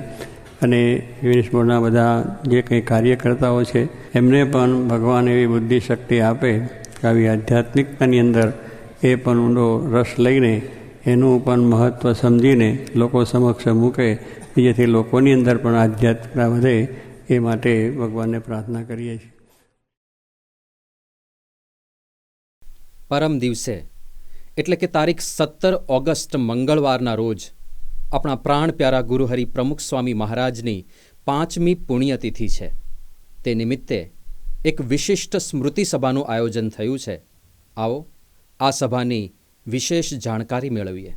Speaker 18: અને યુનિસ બોર્ડના બધા જે કંઈ કાર્યકર્તાઓ છે એમને પણ ભગવાન એવી બુદ્ધિ શક્તિ આપે કે આવી આધ્યાત્મિકતાની અંદર એ પણ ઊંડો રસ લઈને એનું પણ મહત્ત્વ સમજીને લોકો સમક્ષ મૂકે, જેથી લોકોની અંદર પણ આધ્યાત્મિકતા વધે. એ માટે ભગવાનને પ્રાર્થના કરીએ છીએ.
Speaker 1: પરમ દિવસે એટલે કે તારીખ 17 ઓગસ્ટ મંગળવારના રોજ આપણા પ્રાણ પ્યારા ગુરુહરિ પ્રમુખ સ્વામી મહારાજની 5મી પુણ્યતિથિ છે. તે નિમિત્તે એક વિશિષ્ટ સ્મૃતિ સભાનું આયોજન થયું છે. આવો આ સભાની વિશેષ જાણકારી મેળવીએ.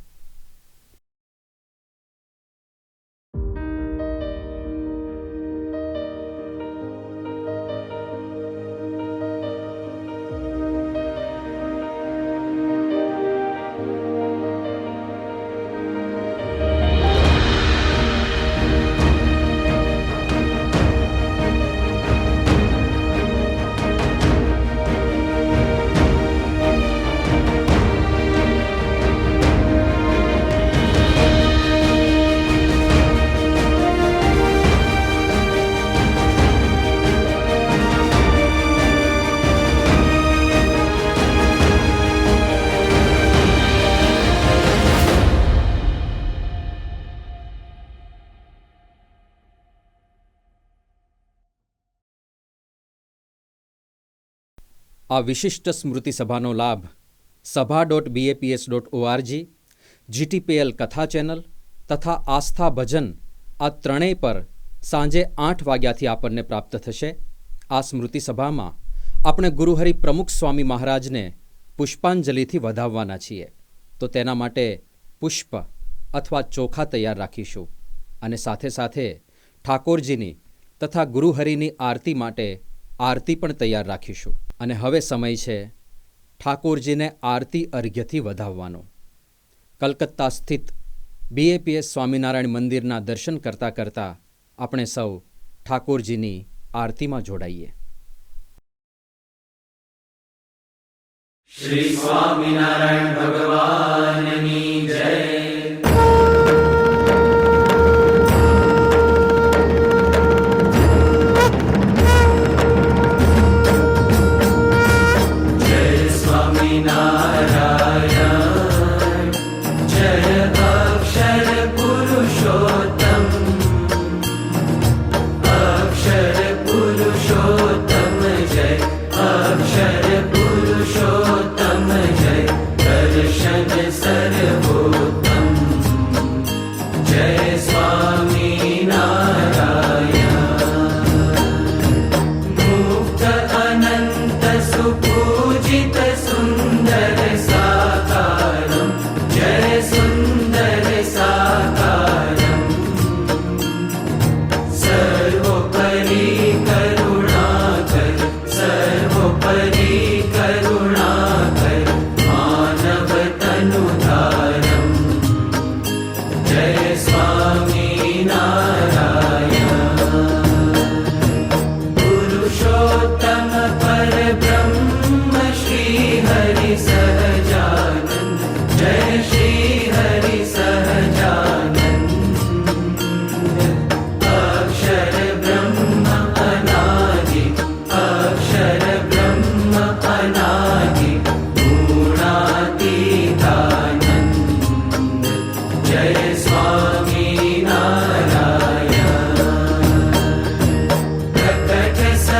Speaker 1: આ વિશિષ્ટ સ્મૃતિ સભાનો લાભ sabha.baps.org, GTPL કથા ચેનલ તથા આસ્થા ભજન આ ત્રણેય પર સાંજે 8 વાગ્યાથી આપણને પ્રાપ્ત થશે. આ સ્મૃતિ સભામાં આપણે ગુરુહરિ પ્રમુખ સ્વામી મહારાજને પુષ્પાંજલિથી વધાવવાના છીએ. તો તેના માટે પુષ્પ અથવા ચોખા તૈયાર રાખીશું અને સાથે સાથે ઠાકોરજીની તથા ગુરુહરિની આરતી માટે આરતી પણ તૈયાર રાખીશું. અને હવે સમય છે ઠાકોરજીને આરતી અર્ઘ્યથી વધાવવાનો. કલકત્તા સ્થિત BAPS સ્વામિનારાયણ મંદિરના દર્શન કરતાં કરતાં આપણે સૌ ઠાકોરજીની આરતીમાં જોડાઈએ.
Speaker 2: શ્રી સ્વામિનારાયણ ભગવાનની જય. દર્શન સર્વોત્તમ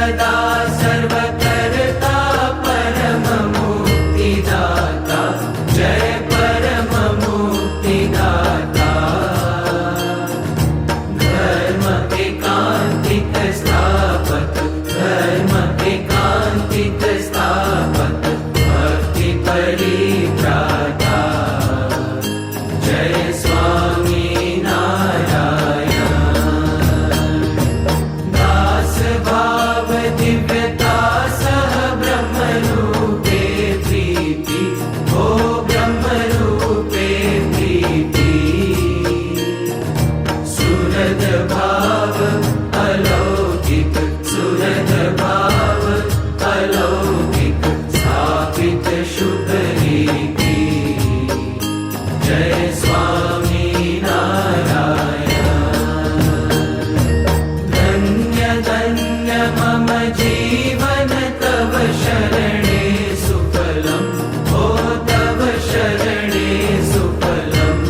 Speaker 2: सदा सर्वकर्ता परम मुक्तिदाता जय परम मुक्तिदाता धर्म एकांतिक स्थापक धर्म एकांतिक स्थापक भक्ति परित्राता जय स्वामी दिव्यता सह ब्रह्म रूपे प्रीति ओ ब्रह्म रूपे प्रीति सुरद भाव अलौकिक सुरद भाव अलौकिक स्थापित शुभ रीति जय स्वामी नारायण धन्य धन्य मम जीवन तव शरणे सुफलम ओ तव शरणे सुफलम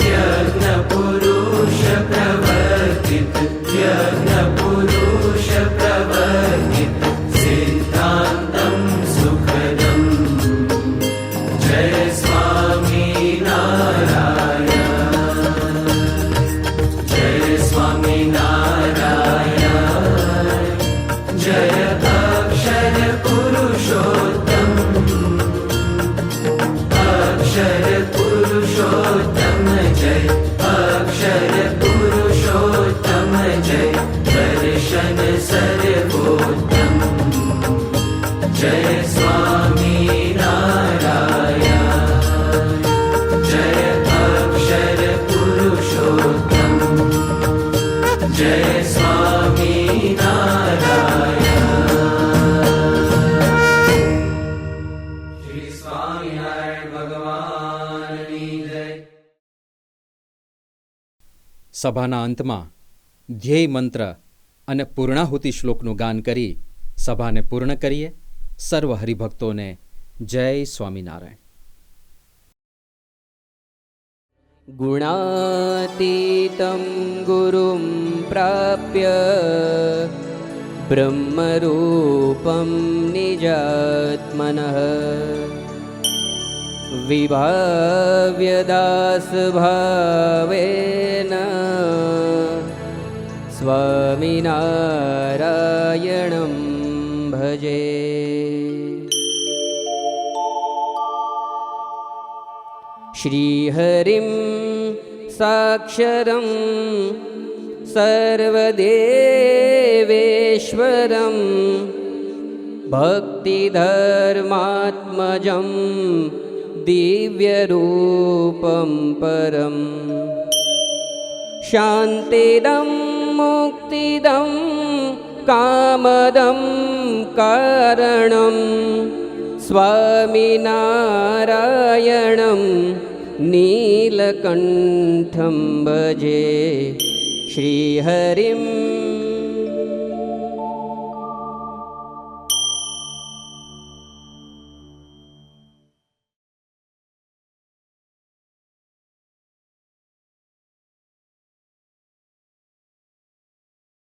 Speaker 2: यज्ञ पुरुष प्रवर्तित यज्ञ पुरुष प्रवर्तित सिद्धांतं सुखदम जय स्वामी नारायण जय स्वामी नारायण जय अक्षर पुरुषोत्तम अक्षर पुरुषोत्तम जय अक्षर पुरुषोत्तम जय दर्शन सर्वोत्तम जय स्वामी नारायण जय अक्षर पुरुषोत्तम जय स्वामी नारायण श्री स्वामिनारायण भगवान की जय।
Speaker 1: સભાના અંતમાં ધ્યેય મંત્ર અને પૂર્ણાહુતિ શ્લોકનું ગાન કરી સભાને પૂર્ણ કરીએ. સર્વ હરિભક્તોને જય સ્વામિનારાયણ.
Speaker 19: गुणातीतं गुरुं प्राप्य ब्रह्मरूपं निजात्मनः विभाव्यदासभावेन स्वामिनारायणं भजे. श्रीहरिं साक्षरं सर्वदेवेश्वरं भक्तिधर्मात्मजं दिव्यरूपं परं शान्तिदं मुक्तिदं कामदं कारणं स्वामिनारायणं नीलकण्ठं भजे. श्रीहरिं